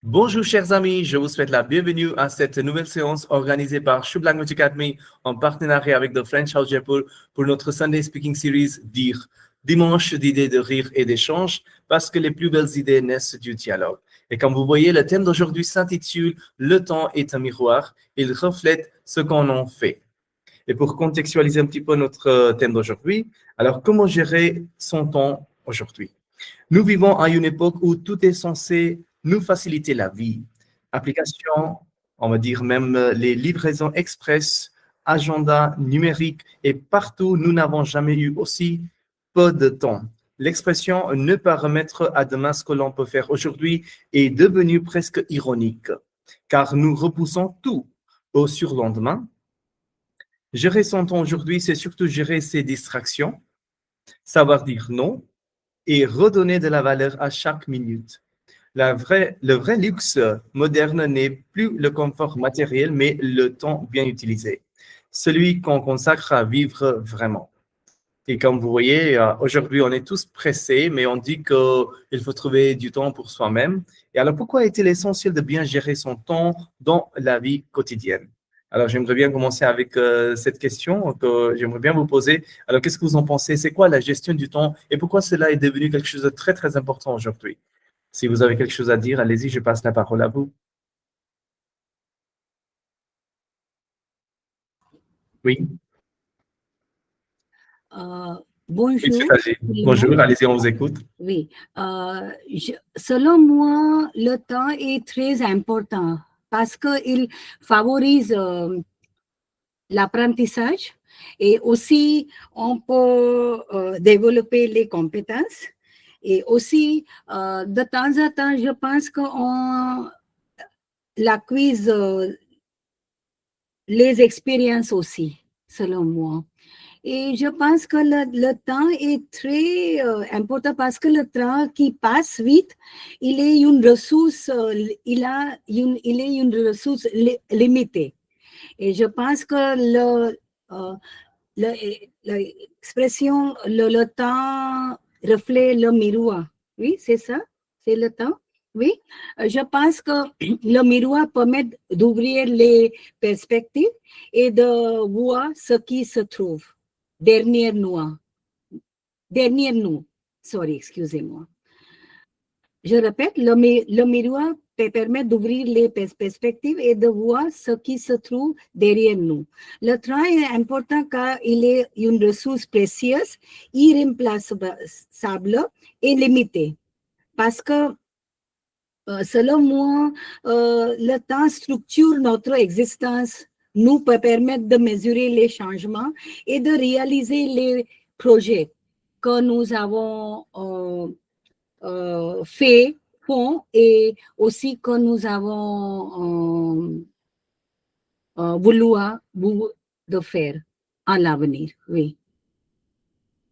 Bonjour chers amis, je vous souhaite la bienvenue à cette nouvelle séance organisée par Shub Language Academy en partenariat avec The French House Jaipur pour notre Sunday Speaking Series Dire, dimanche d'idées de rire et d'échange parce que les plus belles idées naissent du dialogue. Et comme vous voyez, le thème d'aujourd'hui s'intitule « Le temps est un miroir, il reflète ce qu'on en fait ». Et pour contextualiser un petit peu notre thème d'aujourd'hui, alors comment gérer son temps aujourd'hui? Nous vivons à une époque où tout est censé nous faciliter la vie. Applications, on va dire même les livraisons express, agenda numérique et partout, nous n'avons jamais eu aussi peu de temps. L'expression ne pas remettre à demain ce que l'on peut faire aujourd'hui est devenue presque ironique, car nous repoussons tout au surlendemain. Gérer son temps aujourd'hui, c'est surtout gérer ses distractions, savoir dire non, et redonner de la valeur à chaque minute. Le vrai luxe moderne n'est plus le confort matériel, mais le temps bien utilisé, celui qu'on consacre à vivre vraiment. Et comme vous voyez, aujourd'hui, on est tous pressés, mais on dit qu'il faut trouver du temps pour soi-même. Et alors, pourquoi est-il essentiel de bien gérer son temps dans la vie quotidienne? Alors, j'aimerais bien commencer avec cette question que j'aimerais bien vous poser. Alors, qu'est-ce que vous en pensez? C'est quoi la gestion du temps et pourquoi cela est devenu quelque chose de très, très important aujourd'hui? Si vous avez quelque chose à dire, allez-y, je passe la parole à vous. Oui, Euh, oui, tout bonjour, à fait. tout le monde. Bonjour, allez-y, on vous écoute. Oui, selon moi, le temps est très important parce qu'il favorise l'apprentissage et aussi on peut développer les compétences et aussi de temps en temps, je pense qu'on l'acquise les expériences aussi, selon moi. Et je pense que le temps est très important parce que le temps qui passe vite, il est une ressource, il est une ressource limitée. Et je pense que euh, l'expression le temps reflète le miroir. Oui, c'est ça, c'est le temps. Oui, je pense que le miroir permet d'ouvrir les perspectives et de voir ce qui se trouve derrière nous. Derrière nous. Sorry, excusez-moi. Je répète, le miroir permet d'ouvrir les perspectives et de voir ce qui se trouve derrière nous. Le temps est important car il est une ressource précieuse, irremplaçable et limitée. Parce que, selon moi, le temps structure notre existence, nous peut permettre de mesurer les changements et de réaliser les projets que nous avons fait, font et aussi que nous avons voulu de faire en l'avenir. Oui.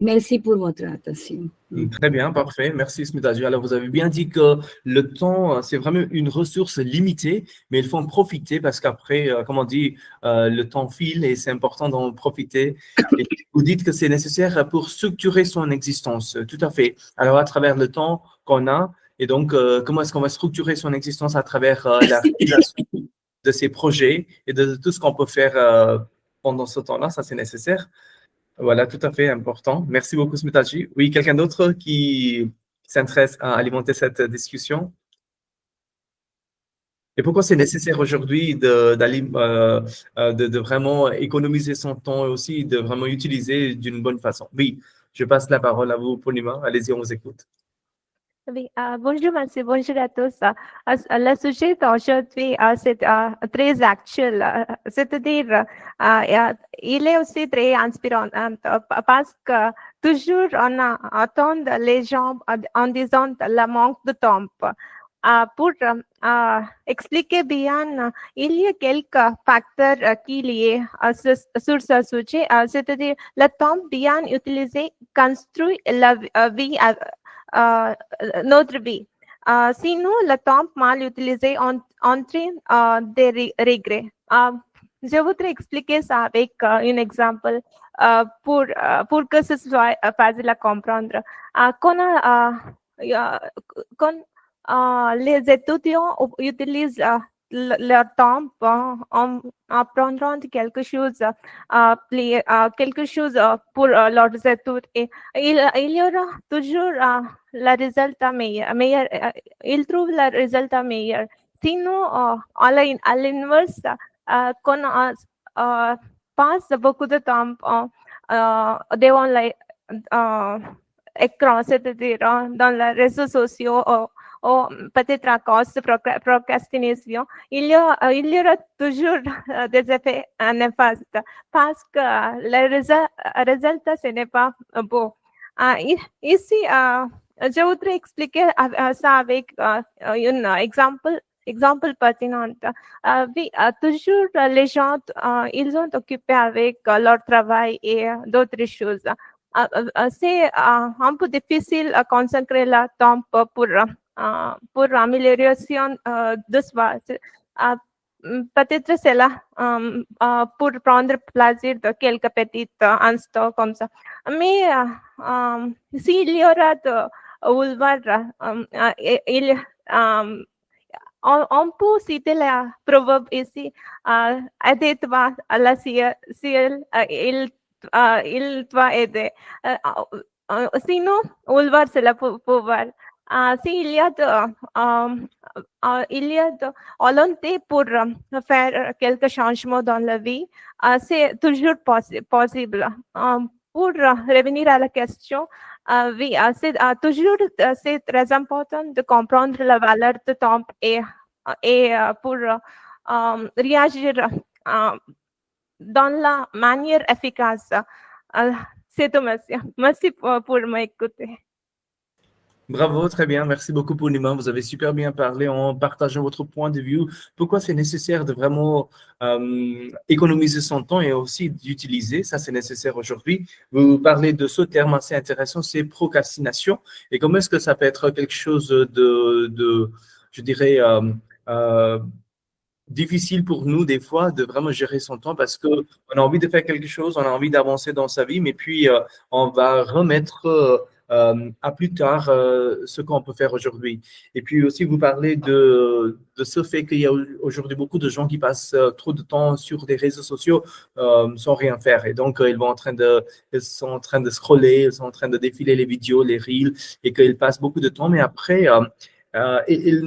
Merci pour votre attention. Très bien, parfait. Merci, Smitaji. Alors, vous avez bien dit que le temps, c'est vraiment une ressource limitée, mais il faut en profiter parce qu'après, comme on dit, le temps file et c'est important d'en profiter. Et vous dites que c'est nécessaire pour structurer son existence. Tout à fait. Alors, à travers le temps qu'on a, et donc, comment est-ce qu'on va structurer son existence à travers la réalisation de ses projets et de tout ce qu'on peut faire pendant ce temps-là, ça c'est nécessaire. Voilà, tout à fait important. Merci beaucoup, Smitaji. Oui, quelqu'un d'autre qui s'intéresse à alimenter cette discussion? Et pourquoi c'est nécessaire aujourd'hui de vraiment économiser son temps et aussi de vraiment utiliser d'une bonne façon? Oui, je passe la parole à vous, Purnima. Allez-y, on vous écoute. Oui, bonjour, merci, bonjour à tous. Le sujet d'aujourd'hui, c'est très actuel, c'est-à-dire, il est aussi très inspirant parce que toujours on attend les gens en disant le manque de temps. Pour expliquer bien, il y a quelques facteurs qui lient sur ce sujet, c'est-à-dire le temps bien utilisé construit la vie. Notre vie. Sinon, le temps mal utilisé entraîne des regrets. Je voudrais expliquer ça avec un exemple pour que ce soit facile à comprendre. Quand les étudiants utilisent leur temps en apprendre quelque chose, quelque chose pour leurs études. Et il y aura toujours le résultat meilleur, ils trouvent le résultat meilleur. Sinon, à l'inverse, qu'on passe beaucoup de temps devant écran, c'est-à-dire dans les réseaux sociaux, ou peut-être à cause de procrastination, il y aura toujours des effets néfastes parce que le résultat, ce n'est pas beau. Ici, je voudrais expliquer ça avec un exemple pertinent. Oui, toujours les gens, ils sont occupés avec leur travail et d'autres choses. C'est un peu difficile à consacrer le temps pour l'amélioration de soi. Peut-être c'est là pour prendre plaisir de quelques petits instants comme ça. Mais s'il y aura de vouloir, on peut citer la proverbe ici, aide-toi à la ciel, il doit aider. Sinon, vouloir, c'est le pouvoir. S'il y a de volonté pour faire quelques changements dans la vie, c'est toujours possible. Pour revenir à la question, oui, c'est toujours c'est très important de comprendre la valeur de temps et pour réagir dans la manière efficace. C'est tout, monsieur. Merci pour m'écouter. Bravo, très bien. Merci beaucoup pour Nima. Vous avez super bien parlé en partageant votre point de vue. Pourquoi c'est nécessaire de vraiment économiser son temps et aussi d'utiliser. Ça, c'est nécessaire aujourd'hui. Vous parlez de ce terme assez intéressant, c'est procrastination. Et comment est-ce que ça peut être quelque chose de je dirais, difficile pour nous des fois de vraiment gérer son temps parce qu'on a envie de faire quelque chose, on a envie d'avancer dans sa vie, mais puis on va remettre à plus tard ce qu'on peut faire aujourd'hui. Et puis aussi, vous parlez de ce fait qu'il y a aujourd'hui beaucoup de gens qui passent trop de temps sur des réseaux sociaux sans rien faire. Et donc, ils sont en train de scroller, ils sont en train de défiler les vidéos, les reels, et qu'ils passent beaucoup de temps, mais après, ils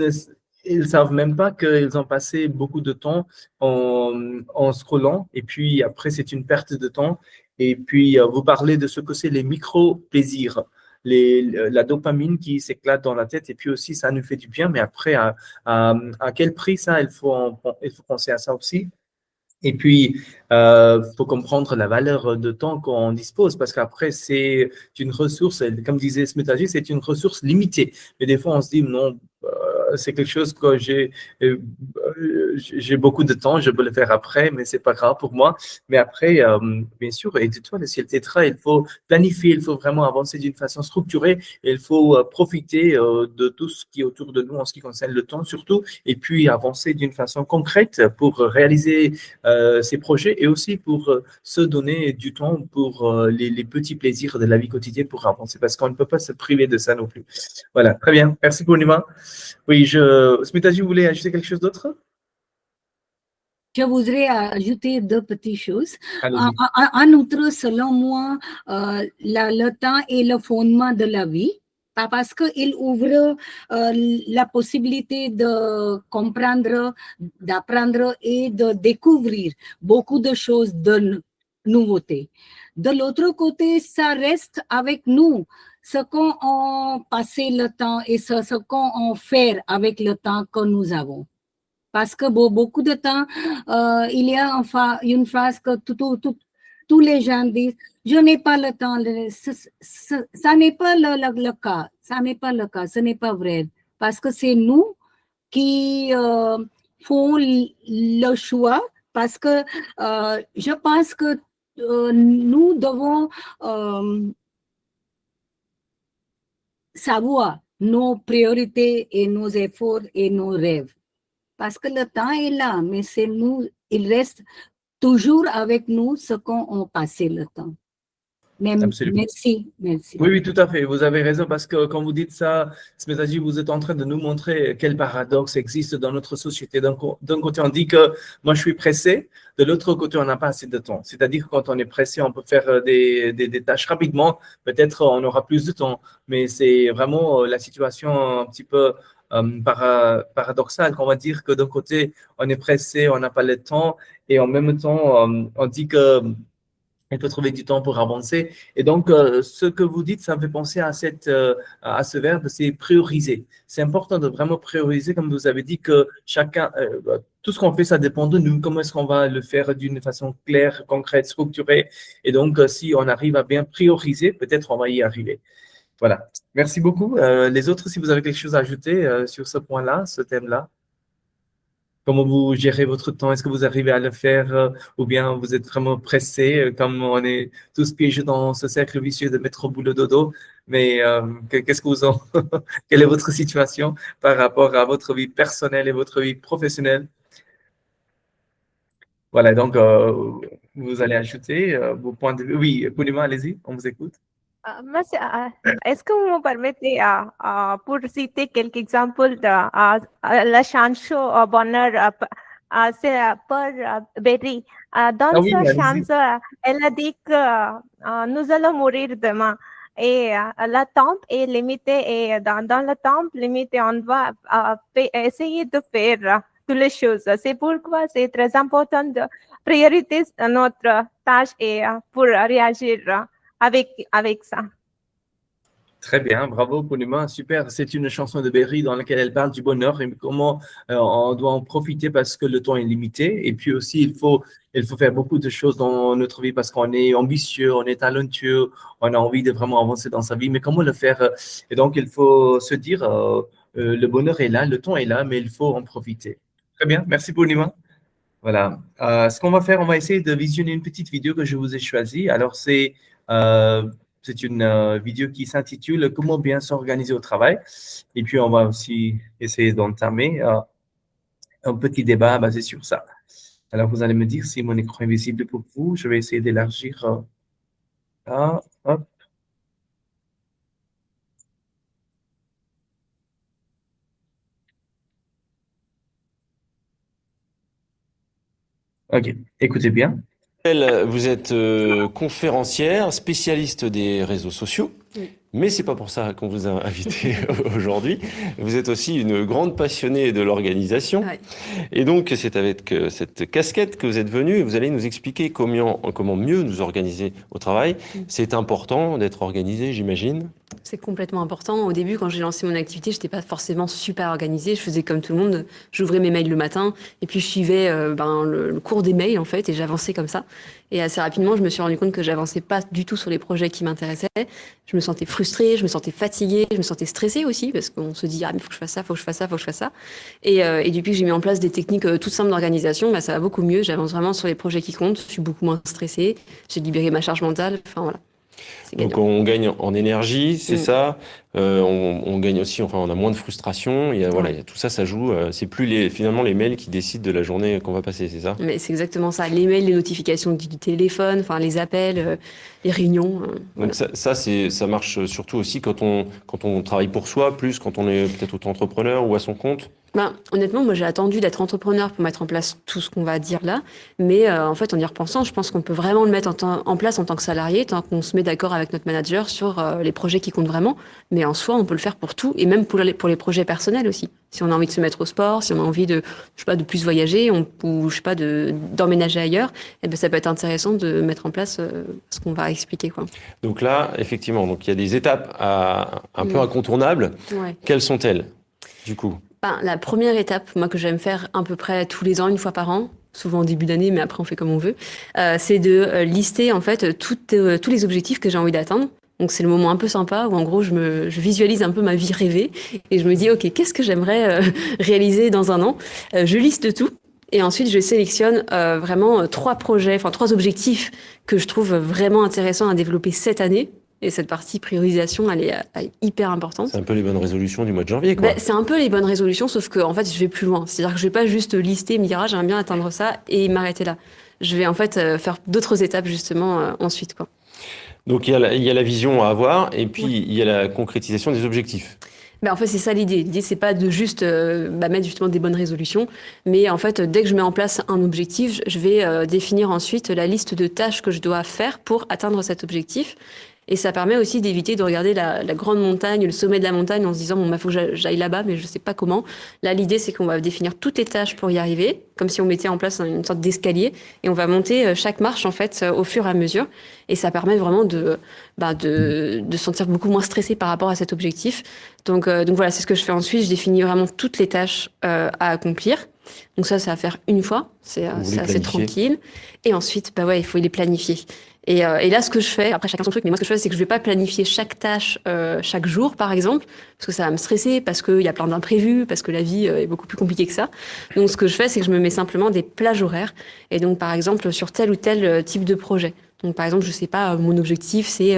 ne savent même pas qu'ils ont passé beaucoup de temps en scrollant. Et puis après, c'est une perte de temps. Et puis, vous parlez de ce que c'est les micro-plaisirs, la dopamine qui s'éclate dans la tête. Et puis aussi, ça nous fait du bien. Mais après, à quel prix ça? Il faut penser à ça aussi. Et puis, faut comprendre la valeur de temps qu'on dispose parce qu'après, c'est une ressource, comme disait Smitaji, c'est une ressource limitée. Mais des fois, on se dit, non, c'est quelque chose que j'ai beaucoup de temps, je peux le faire après, mais c'est pas grave pour moi. Mais après, bien sûr, aide-toi, le ciel t'aidera, il faut planifier, il faut vraiment avancer d'une façon structurée, et il faut profiter de tout ce qui est autour de nous en ce qui concerne le temps surtout, et puis avancer d'une façon concrète pour réaliser ces projets et aussi pour se donner du temps pour les petits plaisirs de la vie quotidienne pour avancer, parce qu'on ne peut pas se priver de ça non plus. Voilà, très bien. Merci pour Nima. Oui, Smitaji, vous voulez ajouter quelque chose d'autre? Je voudrais ajouter deux petites choses. Allez-y. En outre, selon moi, le temps est le fondement de la vie. Parce qu'il ouvre la possibilité de comprendre, d'apprendre et de découvrir beaucoup de choses de nouveautés. De l'autre côté, ça reste avec nous. Ce qu'on a passé le temps et ce qu'on fait avec le temps que nous avons. Parce que beaucoup de temps, il y a enfin une phrase que tous les gens disent, je n'ai pas le temps. Ça n'est pas le cas. Ça n'est pas le cas. Ce n'est pas vrai. Parce que c'est nous qui font le choix. Parce que je pense que nous devons savoir nos priorités et nos efforts et nos rêves. Parce que le temps est là, mais c'est nous, il reste toujours avec nous ce qu'on a passé le temps. Absolument. Merci, merci. Oui, oui, tout à fait. Vous avez raison parce que quand vous dites ça, c'est-à-dire vous êtes en train de nous montrer quel paradoxe existe dans notre société. D'un côté, on dit que moi, je suis pressé. De l'autre côté, on n'a pas assez de temps. C'est-à-dire que quand on est pressé, on peut faire des tâches rapidement. Peut-être on aura plus de temps. Mais c'est vraiment la situation un petit peu paradoxale. On va dire que d'un côté, on est pressé, on n'a pas le temps. Et en même temps, on dit que il peut trouver du temps pour avancer. Et donc, ce que vous dites, ça me fait penser à ce verbe, c'est prioriser. C'est important de vraiment prioriser, comme vous avez dit, que chacun, tout ce qu'on fait, ça dépend de nous. Comment est-ce qu'on va le faire d'une façon claire, concrète, structurée. Et donc, si on arrive à bien prioriser, peut-être on va y arriver. Voilà. Merci beaucoup. Les autres, si vous avez quelque chose à ajouter sur ce point-là, ce thème-là. Comment vous gérez votre temps? Est-ce que vous arrivez à le faire ou bien vous êtes vraiment pressé, comme on est tous piégés dans ce cercle vicieux de métro boulot dodo? Mais qu'est-ce que vous en... Quelle est votre situation par rapport à votre vie personnelle et votre vie professionnelle? Voilà, donc vous allez ajouter vos points de vue. Oui, Poulima, allez-y, on vous écoute. Est-ce que vous me permettez pour citer quelques exemples de la chanson Bonheur c'est par Berry. Dans oui, sa allez-y. chanson, elle a dit que nous allons mourir demain. Et la temps est limitée et dans le temps limité, on doit essayer de faire toutes les choses. C'est pourquoi c'est très important de prioriser notre tâche et pour réagir avec ça. Très bien, bravo Poulima, super. C'est une chanson de Berry dans laquelle elle parle du bonheur et comment on doit en profiter parce que le temps est limité. Et puis aussi, il faut faire beaucoup de choses dans notre vie parce qu'on est ambitieux, on est talentueux, on a envie de vraiment avancer dans sa vie. Mais comment le faire? Et donc, il faut se dire, le bonheur est là, le temps est là, mais il faut en profiter. Très bien, merci Poulima. Voilà. Ce qu'on va faire, on va essayer de visionner une petite vidéo que je vous ai choisie. Alors, c'est une vidéo qui s'intitule « Comment bien s'organiser au travail ». Et puis, on va aussi essayer d'entamer un petit débat basé sur ça. Alors, vous allez me dire si mon écran est visible pour vous. Je vais essayer d'élargir. Hop. OK, écoutez bien. Vous êtes conférencière, spécialiste des réseaux sociaux, mais c'est pas pour ça qu'on vous a invité aujourd'hui. Vous êtes aussi une grande passionnée de l'organisation. Ouais. Et donc, c'est avec cette casquette que vous êtes venue et vous allez nous expliquer comment mieux nous organiser au travail. C'est important d'être organisé, j'imagine. C'est complètement important. Au début, quand j'ai lancé mon activité, je n'étais pas forcément super organisée. Je faisais comme tout le monde. J'ouvrais mes mails le matin et puis je suivais le cours des mails en fait et j'avançais comme ça. Et assez rapidement, je me suis rendu compte que j'avançais pas du tout sur les projets qui m'intéressaient. Je me sentais frustrée, je me sentais fatiguée, je me sentais stressée aussi parce qu'on se dit « Ah, mais faut que je fasse ça, faut que je fasse ça, faut que je fasse ça ». Et depuis que j'ai mis en place des techniques toutes simples d'organisation, ça va beaucoup mieux. J'avance vraiment sur les projets qui comptent. Je suis beaucoup moins stressée. J'ai libéré ma charge mentale. Enfin, voilà. Donc on gagne en énergie, c'est ça. On gagne aussi, on a moins de frustration. Tout ça, ça joue. C'est plus finalement les mails qui décident de la journée qu'on va passer, c'est ça? Mais c'est exactement ça. Les mails, les notifications du téléphone, les appels, les réunions. Donc ça marche surtout aussi quand on travaille pour soi, plus quand on est peut-être auto-entrepreneur ou à son compte. Honnêtement, moi j'ai attendu d'être entrepreneur pour mettre en place tout ce qu'on va dire là, mais en fait en y repensant, je pense qu'on peut vraiment le mettre en place en tant que salarié, tant qu'on se met d'accord avec notre manager sur les projets qui comptent vraiment, mais en soi on peut le faire pour tout, et même pour les projets personnels aussi. Si on a envie de se mettre au sport, si on a envie de plus voyager, d'emménager ailleurs, ça peut être intéressant de mettre en place ce qu'on va expliquer, quoi. Donc là, effectivement, il y a des étapes un peu incontournables. Ouais. Quelles sont-elles, du coup? La première étape, moi, que j'aime faire à peu près tous les ans, une fois par an, souvent en début d'année, mais après on fait comme on veut, c'est de lister en fait tous les objectifs que j'ai envie d'atteindre. Donc c'est le moment un peu sympa où en gros je visualise un peu ma vie rêvée et je me dis ok, qu'est-ce que j'aimerais réaliser dans un an. Je liste tout et ensuite je sélectionne vraiment trois objectifs que je trouve vraiment intéressants à développer cette année. Et cette partie priorisation, elle est hyper importante. C'est un peu les bonnes résolutions du mois de janvier, quoi. C'est un peu les bonnes résolutions, sauf que en fait, je vais plus loin. C'est-à-dire que je vais pas juste lister, me dire ah, j'aimerais bien atteindre ça et m'arrêter là. Je vais en fait faire d'autres étapes justement ensuite, quoi. Donc il y a la vision à avoir et puis il y a la concrétisation des objectifs. Ben, en fait, c'est ça l'idée. L'idée, c'est pas de juste mettre justement des bonnes résolutions, mais en fait, dès que je mets en place un objectif, je vais définir ensuite la liste de tâches que je dois faire pour atteindre cet objectif. Et ça permet aussi d'éviter de regarder la grande montagne, le sommet de la montagne en se disant, bon, il faut que j'aille là-bas, mais je sais pas comment. Là, l'idée, c'est qu'on va définir toutes les tâches pour y arriver, comme si on mettait en place une sorte d'escalier, et on va monter chaque marche, en fait, au fur et à mesure. Et ça permet vraiment de se sentir beaucoup moins stressé par rapport à cet objectif. Donc voilà, c'est ce que je fais ensuite. Je définis vraiment toutes les tâches à accomplir. Donc ça va faire une fois. C'est Vous les c'est assez planifiez. tranquille. Et ensuite, il faut les planifier. Et là, ce que je fais, après chacun son truc, mais moi, ce que je fais, c'est que je vais pas planifier chaque tâche chaque jour, par exemple, parce que ça va me stresser, parce qu'il y a plein d'imprévus, parce que la vie est beaucoup plus compliquée que ça. Donc, ce que je fais, c'est que je me mets simplement des plages horaires. Et donc, par exemple, sur tel ou tel type de projet. Donc, par exemple, je sais pas, mon objectif, c'est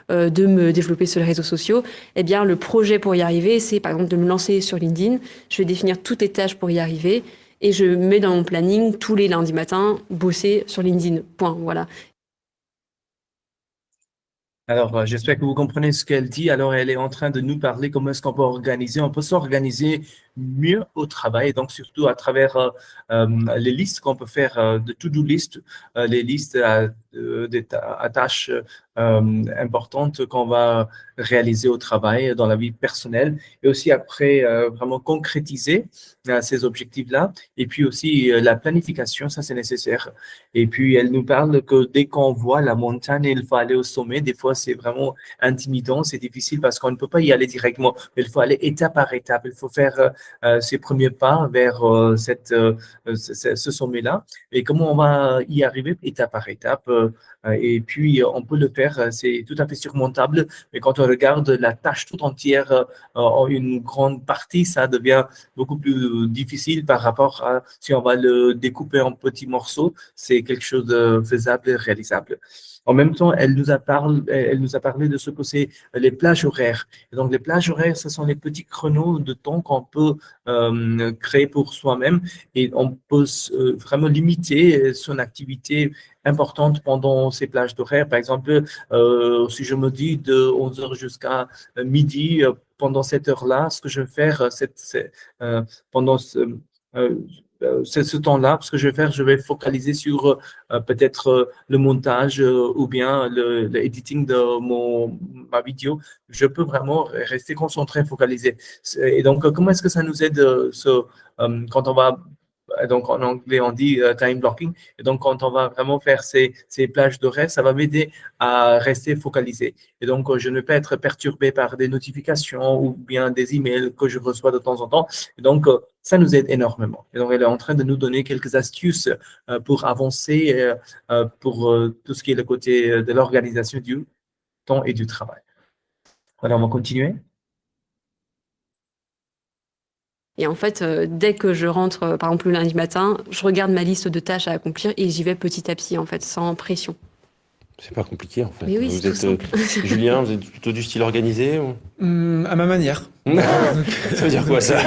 de me développer sur les réseaux sociaux. Eh bien, le projet pour y arriver, c'est, par exemple, de me lancer sur LinkedIn. Je vais définir toutes les tâches pour y arriver. Et je mets dans mon planning tous les lundis matins, bosser sur LinkedIn. Point. Voilà. Alors, j'espère que vous comprenez ce qu'elle dit. Alors, elle est en train de nous parler comment est-ce qu'on peut organiser. On peut s'organiser mieux au travail, donc surtout à travers les listes qu'on peut faire de to-do list, les listes à tâches importantes qu'on va réaliser au travail, dans la vie personnelle, et aussi après vraiment concrétiser ces objectifs-là. Et puis aussi la planification, ça c'est nécessaire. Et puis elle nous parle que dès qu'on voit la montagne, il faut aller au sommet. Des fois, c'est vraiment intimidant, c'est difficile parce qu'on ne peut pas y aller directement. Mais il faut aller étape par étape. Il faut faire ses premiers pas vers ce sommet-là. Et comment on va y arriver étape par étape. Et puis, on peut le faire, c'est tout à fait surmontable. Mais quand on regarde la tâche tout entière en une grande partie, ça devient beaucoup plus difficile par rapport à si on va le découper en petits morceaux. C'est quelque chose de faisable et réalisable. En même temps, elle nous a parlé de ce que c'est les plages horaires. Et donc, les plages horaires, ce sont les petits créneaux de temps qu'on peut créer pour soi-même et on peut vraiment limiter son activité importante pendant ces plages horaires. Par exemple, si je me dis de 11h jusqu'à midi, pendant cette heure-là, ce que je vais faire pendant ce temps-là, ce que je vais faire, je vais focaliser sur peut-être le montage ou bien le editing de ma vidéo. Je peux vraiment rester concentré, focalisé. Et donc, comment est-ce que ça nous aide quand on va, donc en anglais on dit time blocking, et donc quand on va vraiment faire ces plages d'horaires, ça va m'aider à rester focalisé. Et donc, je ne vais pas être perturbé par des notifications ou bien des emails que je reçois de temps en temps. Et donc, ça nous aide énormément. Et donc, elle est en train de nous donner quelques astuces pour avancer pour tout ce qui est le côté de l'organisation du temps et du travail. Voilà, on va continuer. Et en fait, dès que je rentre, par exemple, le lundi matin, je regarde ma liste de tâches à accomplir et j'y vais petit à petit, en fait, sans pression. C'est pas compliqué en fait. Mais oui, Vous c'est tout êtes, simple. Julien, vous êtes plutôt du style organisé ou... À ma manière. Ça veut dire quoi ça?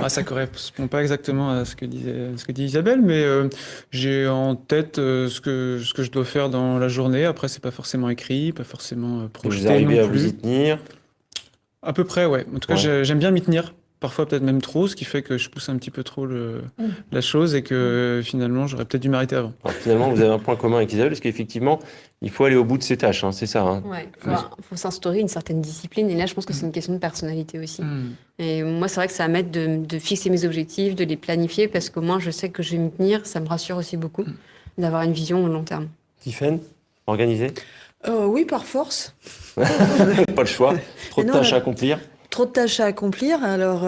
Ça correspond pas exactement à ce que dit Isabelle, mais j'ai en tête ce que je dois faire dans la journée. Après, c'est pas forcément écrit, pas forcément projeté Vous arrivez non à vous plus. y tenir? À peu près, ouais. En tout cas, Ouais. j'aime bien m'y tenir. Parfois, peut-être même trop, ce qui fait que je pousse un petit peu trop la chose et que finalement, j'aurais peut-être dû m'arrêter avant. Alors, finalement, vous avez un point commun avec Isabelle, parce qu'effectivement, il faut aller au bout de ses tâches, hein, c'est ça. Hein. Ouais, faut s'instaurer une certaine discipline. Et là, je pense que c'est une question de personnalité aussi. Et moi, c'est vrai que ça m'aide de fixer mes objectifs, de les planifier, parce qu'au moins, je sais que je vais m'y tenir. Ça me rassure aussi beaucoup d'avoir une vision au long terme. Tiffaine, organisé? Oui, par force. Pas le choix. Trop de Non, tâches à accomplir. Trop de tâches à accomplir. Alors,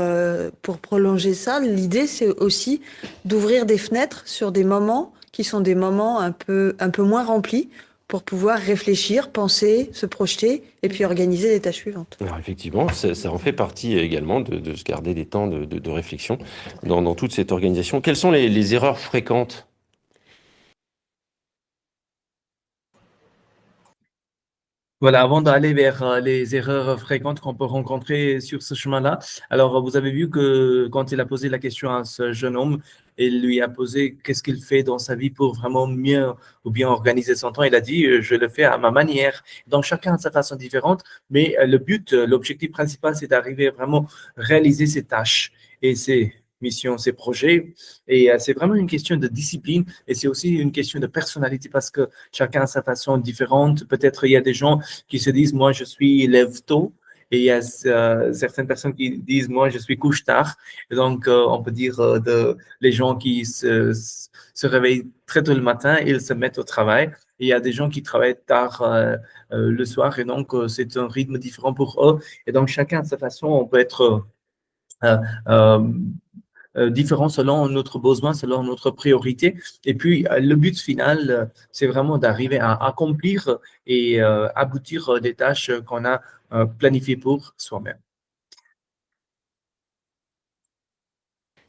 pour prolonger ça, l'idée, c'est aussi d'ouvrir des fenêtres sur des moments qui sont des moments un peu moins remplis pour pouvoir réfléchir, penser, se projeter et puis organiser les tâches suivantes. Alors effectivement, ça en fait partie également de se garder des temps de réflexion dans toute cette organisation. Quelles sont les erreurs fréquentes? Voilà, avant d'aller vers les erreurs fréquentes qu'on peut rencontrer sur ce chemin-là, alors vous avez vu que quand il a posé la question à ce jeune homme, il lui a posé qu'est-ce qu'il fait dans sa vie pour vraiment mieux ou bien organiser son temps. Il a dit, je le fais à ma manière. Donc chacun a sa façon différente, mais le but, l'objectif principal, c'est d'arriver à vraiment réaliser ses tâches et ses missions, ses projets. Et c'est vraiment une question de discipline et c'est aussi une question de personnalité parce que chacun a sa façon différente. Peut-être il y a des gens qui se disent, moi, je suis lève tôt. Et il y a certaines personnes qui disent, moi, je suis couche tard. Et donc, on peut dire les gens qui se réveillent très tôt le matin, ils se mettent au travail. Et il y a des gens qui travaillent tard le soir. Et donc, c'est un rythme différent pour eux. Et donc, chacun a sa façon. On peut être euh, euh, différent selon notre besoin, selon notre priorité. Et puis, le but final, c'est vraiment d'arriver à accomplir et aboutir des tâches qu'on a planifiées pour soi-même.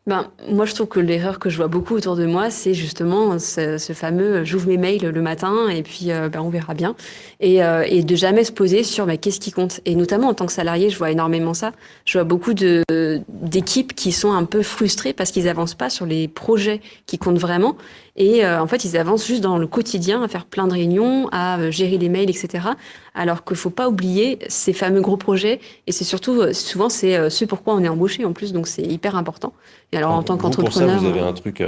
Ben, moi, je trouve que l'erreur que je vois beaucoup autour de moi, c'est justement ce fameux j'ouvre mes mails le matin et puis ben, on verra bien. Et de jamais se poser sur ben, qu'est-ce qui compte. Et notamment en tant que salarié, je vois énormément ça. Je vois beaucoup d'équipes qui sont un peu frustrées parce qu'ils avancent pas sur les projets qui comptent vraiment. Et en fait, ils avancent juste dans le quotidien, à faire plein de réunions, à gérer les mails, etc. Alors qu'il faut pas oublier ces fameux gros projets. Et c'est surtout, souvent, c'est ce pourquoi on est embauché en plus. Donc, c'est hyper important. Et alors, en tant Vous, qu'entrepreneur. pour ça, vous avez un truc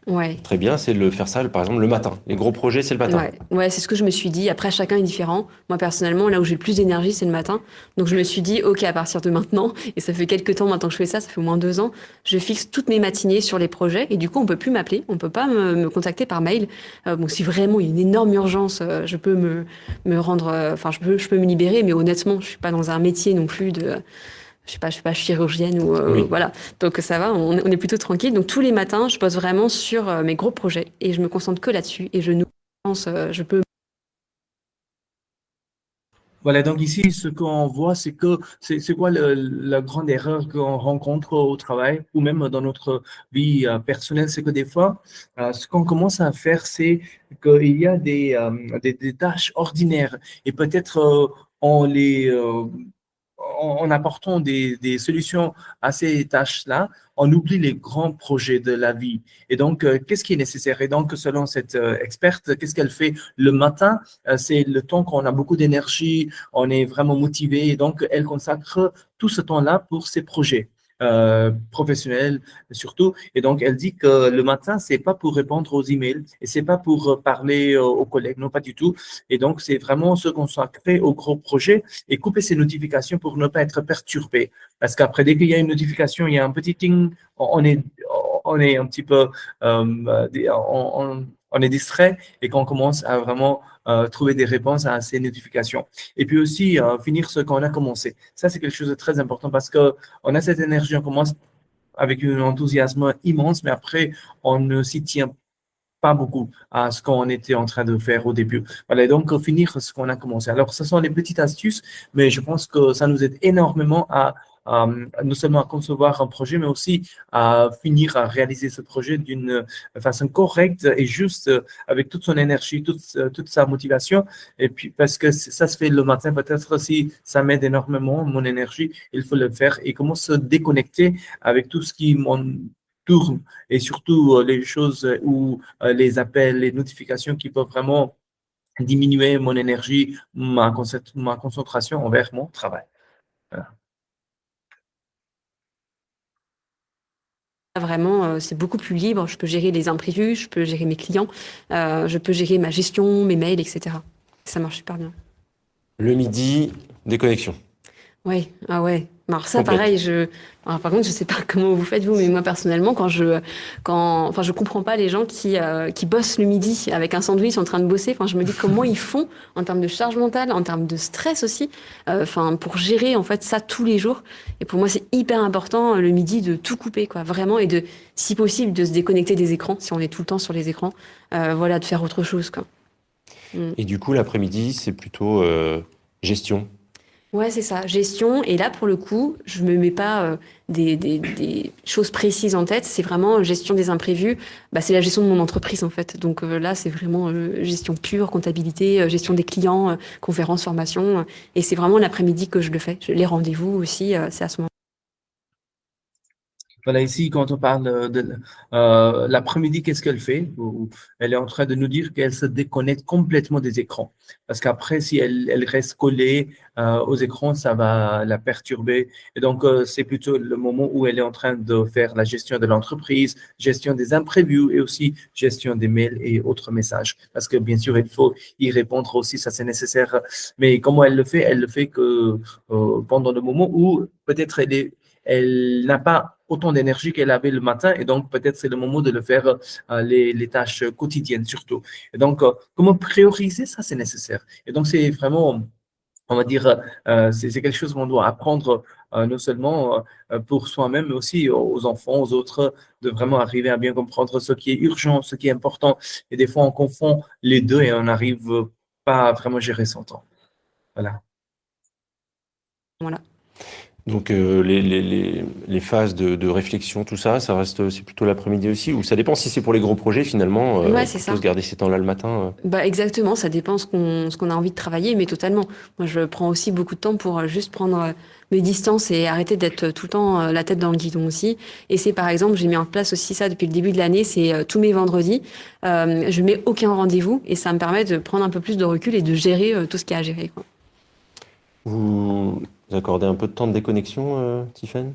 Ouais. très bien, c'est de le faire ça, par exemple, le matin. Les gros projets, c'est le matin. Ouais, c'est ce que je me suis dit. Après, chacun est différent. Moi, personnellement, là où j'ai le plus d'énergie, c'est le matin. Donc, je me suis dit, OK, à partir de maintenant, et ça fait quelques temps maintenant que je fais ça fait au moins 2 ans, je fixe toutes mes matinées sur les projets. Et du coup, on peut plus m'appeler, on peut pas me contacter par mail. Bon, si vraiment il y a une énorme urgence, je peux me rendre, enfin, je peux me libérer, mais honnêtement, je suis pas dans un métier non plus de. Je suis pas chirurgienne ou Oui. voilà. Donc ça va, on est plutôt tranquille. Donc tous les matins, je bosse vraiment sur mes gros projets et je me concentre que là-dessus et je pense, je peux. Voilà, donc ici, ce qu'on voit, c'est que c'est quoi la grande erreur qu'on rencontre au travail ou même dans notre vie personnelle, c'est que des fois, ce qu'on commence à faire, c'est qu'il y a des tâches ordinaires et peut-être on les en apportant des solutions à ces tâches-là, on oublie les grands projets de la vie. Et donc, qu'est-ce qui est nécessaire? Et donc, selon cette experte, qu'est-ce qu'elle fait le matin? C'est le temps qu'on a beaucoup d'énergie, on est vraiment motivé. Et donc, elle consacre tout ce temps-là pour ses projets. Professionnels surtout. Et donc, elle dit que le matin, c'est pas pour répondre aux emails et c'est pas pour parler aux collègues, non, pas du tout. Et donc, c'est vraiment se consacrer aux gros projets et couper ces notifications pour ne pas être perturbé. Parce qu'après, dès qu'il y a une notification, il y a un petit ting, on est un petit peu, on est distrait et qu'on commence à vraiment trouver des réponses à ces notifications. Et puis aussi, finir ce qu'on a commencé. Ça, c'est quelque chose de très important parce qu'on a cette énergie, on commence avec un enthousiasme immense, mais après, on ne s'y tient pas beaucoup à ce qu'on était en train de faire au début. Voilà, et donc finir ce qu'on a commencé. Alors, ce sont les petites astuces, mais je pense que ça nous aide énormément à non seulement à concevoir un projet, mais aussi à finir à réaliser ce projet d'une façon correcte et juste avec toute son énergie, toute sa motivation. Et puis, parce que ça se fait le matin, peut-être si ça m'aide énormément, mon énergie, il faut le faire et comment se déconnecter avec tout ce qui tourne et surtout les choses ou les appels, les notifications qui peuvent vraiment diminuer mon énergie, ma concentration envers mon travail. Voilà. Vraiment, c'est beaucoup plus libre. Je peux gérer les imprévus, je peux gérer mes clients, je peux gérer ma gestion, mes mails, etc. Ça marche super bien. Le midi, déconnexion. Ouais, ah ouais. Alors ça, Complète. pareil, alors, par contre, je sais pas comment vous faites vous, mais moi personnellement, enfin, je comprends pas les gens qui bossent le midi avec un sandwich en train de bosser. Enfin, je me dis comment ils font en termes de charge mentale, en termes de stress aussi, enfin, pour gérer en fait ça tous les jours. Et pour moi, c'est hyper important le midi de tout couper, quoi, vraiment, et de, si possible, de se déconnecter des écrans, si on est tout le temps sur les écrans, voilà, de faire autre chose, quoi. Et du coup, l'après-midi, c'est plutôt gestion. Ouais, c'est ça, gestion. Et là, pour le coup, je me mets pas des choses précises en tête. C'est vraiment gestion des imprévus. Bah, c'est la gestion de mon entreprise, en fait. Donc là, c'est vraiment gestion pure, comptabilité, gestion des clients, conférences, formations. Et c'est vraiment l'après-midi que je le fais. Les rendez-vous aussi, c'est à ce moment. Voilà, ici, quand on parle de l'après-midi, qu'est-ce qu'elle fait? Elle est en train de nous dire qu'elle se déconnecte complètement des écrans. Parce qu'après, si elle reste collée aux écrans, ça va la perturber. Et donc, c'est plutôt le moment où elle est en train de faire la gestion de l'entreprise, gestion des imprévus et aussi gestion des mails et autres messages. Parce que bien sûr, il faut y répondre aussi, ça c'est nécessaire. Mais comment elle le fait? Elle le fait que pendant le moment où peut-être elle n'a pas autant d'énergie qu'elle avait le matin et donc peut-être c'est le moment de le faire les tâches quotidiennes surtout. Et donc, comment prioriser ça, c'est nécessaire. Et donc, c'est vraiment, on va dire, c'est quelque chose qu'on doit apprendre non seulement pour soi-même, mais aussi aux enfants, aux autres, de vraiment arriver à bien comprendre ce qui est urgent, ce qui est important. Et des fois, on confond les deux et on n'arrive pas à vraiment gérer son temps. Voilà. Voilà. Donc les phases de réflexion, tout ça, ça reste c'est plutôt l'après-midi aussi, ou ça dépend si c'est pour les gros projets finalement, Ouais, c'est plutôt ça. se garder ces temps-là le matin. Bah exactement, ça dépend ce qu'on a envie de travailler, mais totalement. Moi, je prends aussi beaucoup de temps pour juste prendre mes distances et arrêter d'être tout le temps la tête dans le guidon aussi. Et c'est par exemple, j'ai mis en place aussi ça depuis le début de l'année, c'est tous mes vendredis, je mets aucun rendez-vous et ça me permet de prendre un peu plus de recul et de gérer tout ce qu'il y a à gérer, quoi. Vous accordez un peu de temps de déconnexion, Tiffany?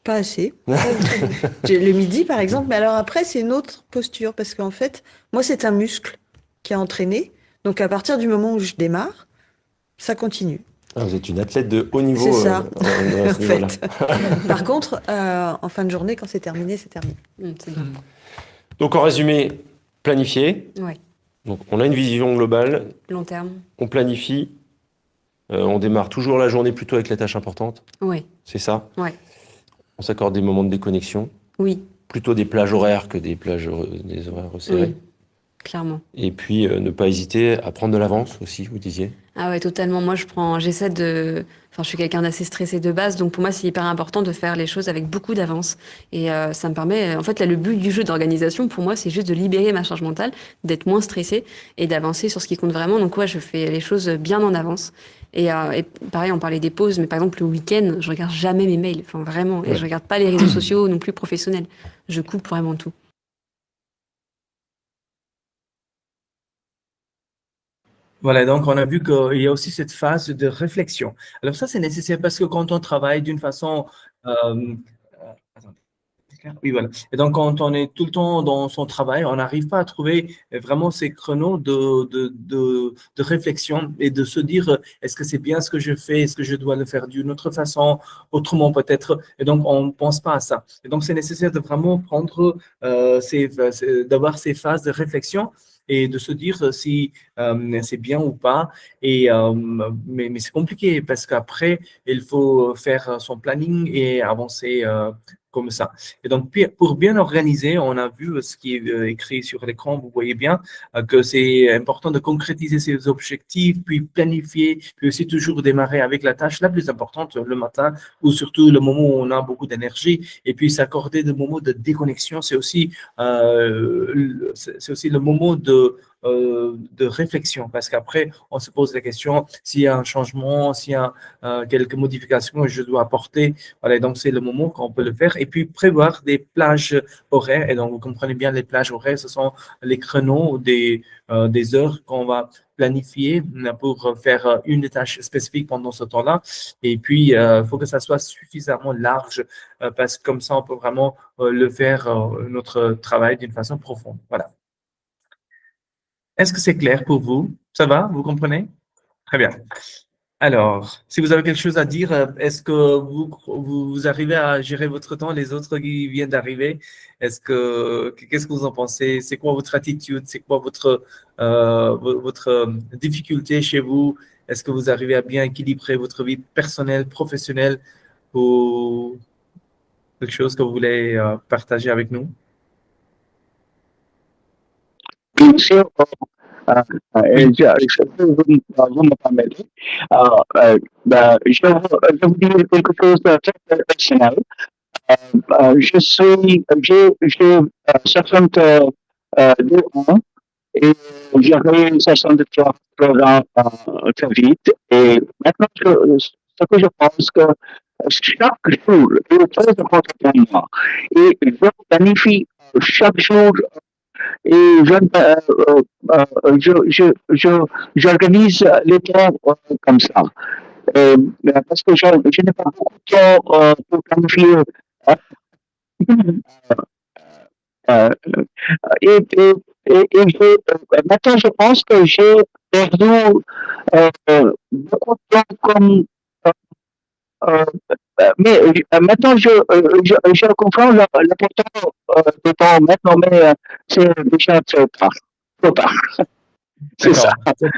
Pas assez. Le midi, par exemple. Mais alors après, c'est une autre posture parce qu'en fait, moi, c'est un muscle qui a entraîné. Donc, à partir du moment où je démarre, ça continue. Ah, vous êtes une athlète de haut niveau C'est ça, à ce en niveau-là. fait. Par contre, en fin de journée, quand c'est terminé, c'est terminé. C'est bien. Donc en résumé, planifier. Ouais, Donc on a une vision globale, long terme. on planifie, on démarre toujours la journée plutôt avec les tâches importantes, Ouais, c'est ça. ouais, On s'accorde des moments de déconnexion, oui, plutôt des plages horaires que des des horaires resserrés. oui, clairement. Et puis ne pas hésiter à prendre de l'avance aussi, vous disiez. Ah ouais, totalement. Moi, j'essaie de, enfin, je suis quelqu'un d'assez stressé de base, donc pour moi, c'est hyper important de faire les choses avec beaucoup d'avance. Et ça me permet, en fait, là, le but du jeu d'organisation, pour moi, c'est juste de libérer ma charge mentale, d'être moins stressée et d'avancer sur ce qui compte vraiment. Donc, ouais, je fais les choses bien en avance. Et pareil, on parlait des pauses, mais par exemple, le week-end, je regarde jamais mes mails, enfin, vraiment. Et Ouais. je regarde pas les réseaux sociaux non plus professionnels. Je coupe vraiment tout. Voilà, donc on a vu qu'il y a aussi cette phase de réflexion. Alors ça, c'est nécessaire parce que quand on travaille d'une façon... attendez, c'est clair. Oui, voilà. Et donc quand on est tout le temps dans son travail, on n'arrive pas à trouver vraiment ces créneaux de réflexion et de se dire, est-ce que c'est bien ce que je fais? Est-ce que je dois le faire d'une autre façon, autrement peut-être? Et donc on ne pense pas à ça. Et donc c'est nécessaire de vraiment prendre, d'avoir ces phases de réflexion et de se dire si c'est bien ou pas. Et, mais c'est compliqué parce qu'après, il faut faire son planning et avancer comme ça. Et donc, pour bien organiser, on a vu ce qui est écrit sur l'écran, vous voyez bien que c'est important de concrétiser ses objectifs, puis planifier, puis aussi toujours démarrer avec la tâche la plus importante le matin ou surtout le moment où on a beaucoup d'énergie. Et puis s'accorder des moments de déconnexion, c'est aussi le moment de réflexion, parce qu'après, on se pose la question s'il y a un changement, s'il y a quelques modifications que je dois apporter. Voilà, donc c'est le moment qu'on peut le faire. Et puis prévoir des plages horaires. Et donc, vous comprenez bien, les plages horaires, ce sont les créneaux des heures qu'on va planifier pour faire une tâche spécifique pendant ce temps-là. Et puis, il faut que ça soit suffisamment large parce que comme ça, on peut vraiment le faire, notre travail d'une façon profonde. Voilà. Est-ce que c'est clair pour vous? Ça va? Vous comprenez? Très bien. Alors, si vous avez quelque chose à dire, est-ce que vous arrivez à gérer votre temps, les autres qui viennent d'arriver? Qu'est-ce que vous en pensez? C'est quoi votre attitude? C'est quoi votre difficulté chez vous? Est-ce que vous arrivez à bien équilibrer votre vie personnelle, professionnelle ou quelque chose que vous voulez partager avec nous? Bien sûr. Vous me permettez. Je vais vous dire quelque chose de très personnel. J'ai 62 ans et j'avais 63 ans très vite. Et maintenant, ce que je pense que chaque jour est très important pour moi. Et je planifie chaque jour et j'organise les temps comme ça. Parce que je n'ai pas beaucoup de temps pour planifier. Euh, et, et, maintenant, je pense que j'ai perdu beaucoup de temps comme. Euh, mais maintenant, je comprends l'importance du temps maintenant, mais c'est déjà trop tard. Trop tard. C'est ça. D'accord.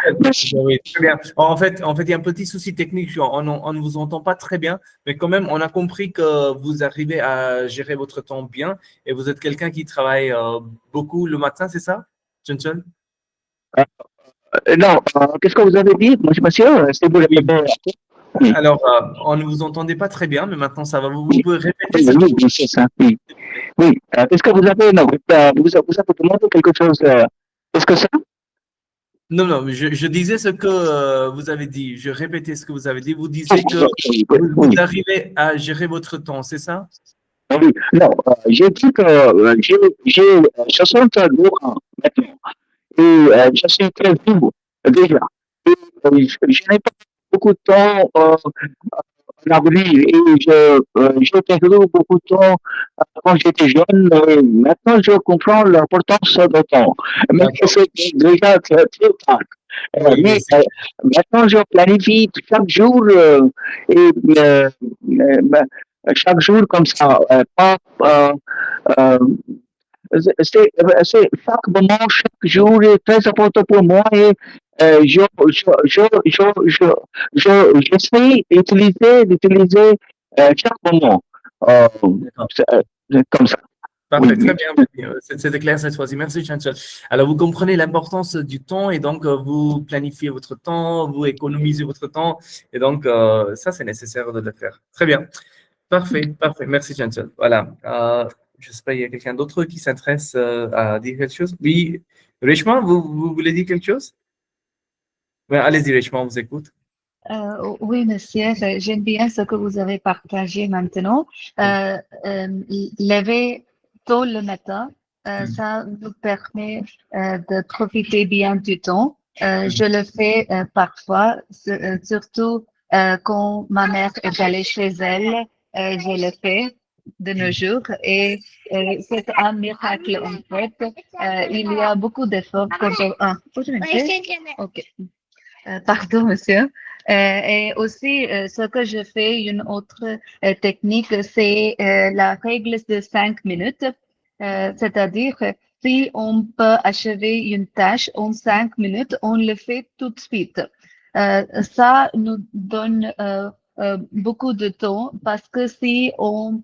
Oui, très bien. En fait, il y a un petit souci technique. On ne vous entend pas très bien, mais quand même, on a compris que vous arrivez à gérer votre temps bien et vous êtes quelqu'un qui travaille beaucoup le matin, c'est ça, Johnson? Non, qu'est-ce que vous avez dit, monsieur? C'est vous Alors, on ne vous entendait pas très bien, mais maintenant ça va. Vous pouvez répéter ça? Oui, c'est ça. Oui. Oui. Est-ce que vous avez, non, vous avez demandé quelque chose? Est-ce que ça? Non, non, je disais ce que vous avez dit. Je répétais ce que vous avez dit. Vous disiez que vous arrivez à gérer votre temps, c'est ça? Oui, non, j'ai dit que j'ai 62 ans maintenant et je suis très vieux déjà. Et je n'ai pas beaucoup de temps en avenir et j'ai perdu beaucoup de temps quand j'étais jeune. Et maintenant, je comprends l'importance du temps. Mais c'est déjà très, très tard. Mais maintenant, je planifie chaque jour et chaque jour comme ça. Pas, chaque moment, chaque jour est très important pour moi et j'essaie d'utiliser chaque moment comme ça. Parfait, très bien. C'était clair cette fois-ci. Merci, Chanchal. Alors, vous comprenez l'importance du temps et donc vous planifiez votre temps, vous économisez votre temps et donc ça, c'est nécessaire de le faire. Très bien. Parfait, parfait. Merci, Chanchal. Voilà. Je sais pas, il y a quelqu'un d'autre qui s'intéresse à dire quelque chose? Oui, Reshma, vous voulez dire quelque chose? Ouais, allez-y, Reshma, on vous écoute. Oui, monsieur, j'aime bien ce que vous avez partagé maintenant. Lever tôt le matin, ça nous permet de profiter bien du temps. Je le fais parfois, surtout quand ma mère est allée chez elle, je le fais de nos jours et c'est un miracle en fait. Il y a beaucoup d'efforts que Ok. Pardon, monsieur. Et aussi, ce que je fais, une autre technique, c'est la règle de 5 minutes. C'est-à-dire, si on peut achever une tâche en 5 minutes, on le fait tout de suite. Ça nous donne beaucoup de temps parce que si on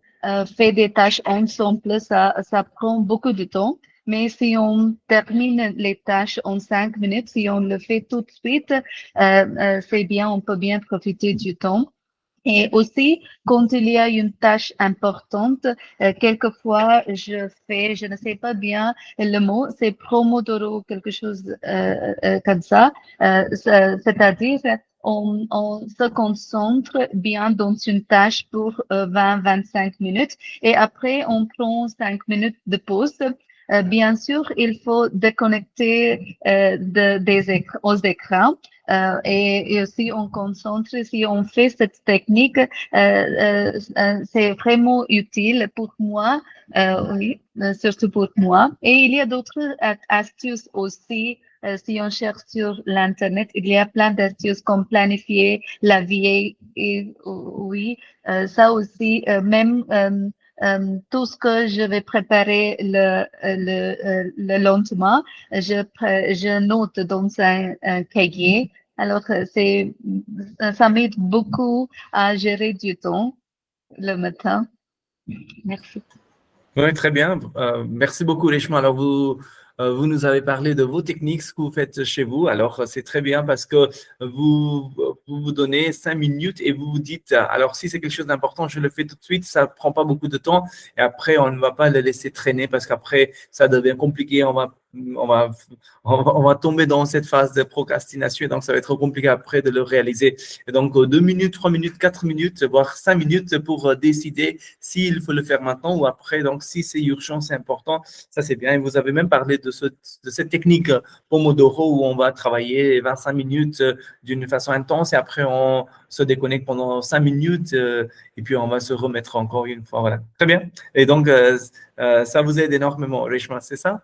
fait des tâches ensemble, ça prend beaucoup de temps. Mais si on termine les tâches en 5 minutes, si on le fait tout de suite, c'est bien, on peut bien profiter du temps. Et aussi, quand il y a une tâche importante, quelquefois, je ne sais pas bien le mot, c'est Pomodoro, quelque chose comme ça. C'est-à-dire, on se concentre bien dans une tâche pour 20-25 minutes et après, on prend 5 minutes de pause. Bien sûr, il faut déconnecter aux écrans et aussi on concentre. Si on fait cette technique, c'est vraiment utile pour moi, oui, surtout pour moi. Et il y a d'autres astuces aussi. Si on cherche sur l'Internet, il y a plein d'astuces comme planifier la vie. Et oui, ça aussi, même tout ce que je vais préparer le lendemain, je note dans un cahier. Alors, ça m'aide beaucoup à gérer du temps le matin. Merci. Oui, très bien. Merci beaucoup, Reshma. Alors, vous nous avez parlé de vos techniques, ce que vous faites chez vous. Alors, c'est très bien parce que vous donnez 5 minutes et vous vous dites, alors si c'est quelque chose d'important, je le fais tout de suite, ça prend pas beaucoup de temps et après, on ne va pas le laisser traîner parce qu'après, ça devient compliqué. On va tomber dans cette phase de procrastination et donc ça va être compliqué après de le réaliser. Et donc, 2 minutes, 3 minutes, 4 minutes, voire 5 minutes pour décider s'il faut le faire maintenant ou après. Donc, si c'est urgent, c'est important, ça c'est bien. Et vous avez même parlé de cette technique Pomodoro où on va travailler 25 minutes d'une façon intense et après on se déconnecte pendant 5 minutes et puis on va se remettre encore une fois. Voilà, très bien. Et donc, ça vous aide énormément, Reshma, c'est ça?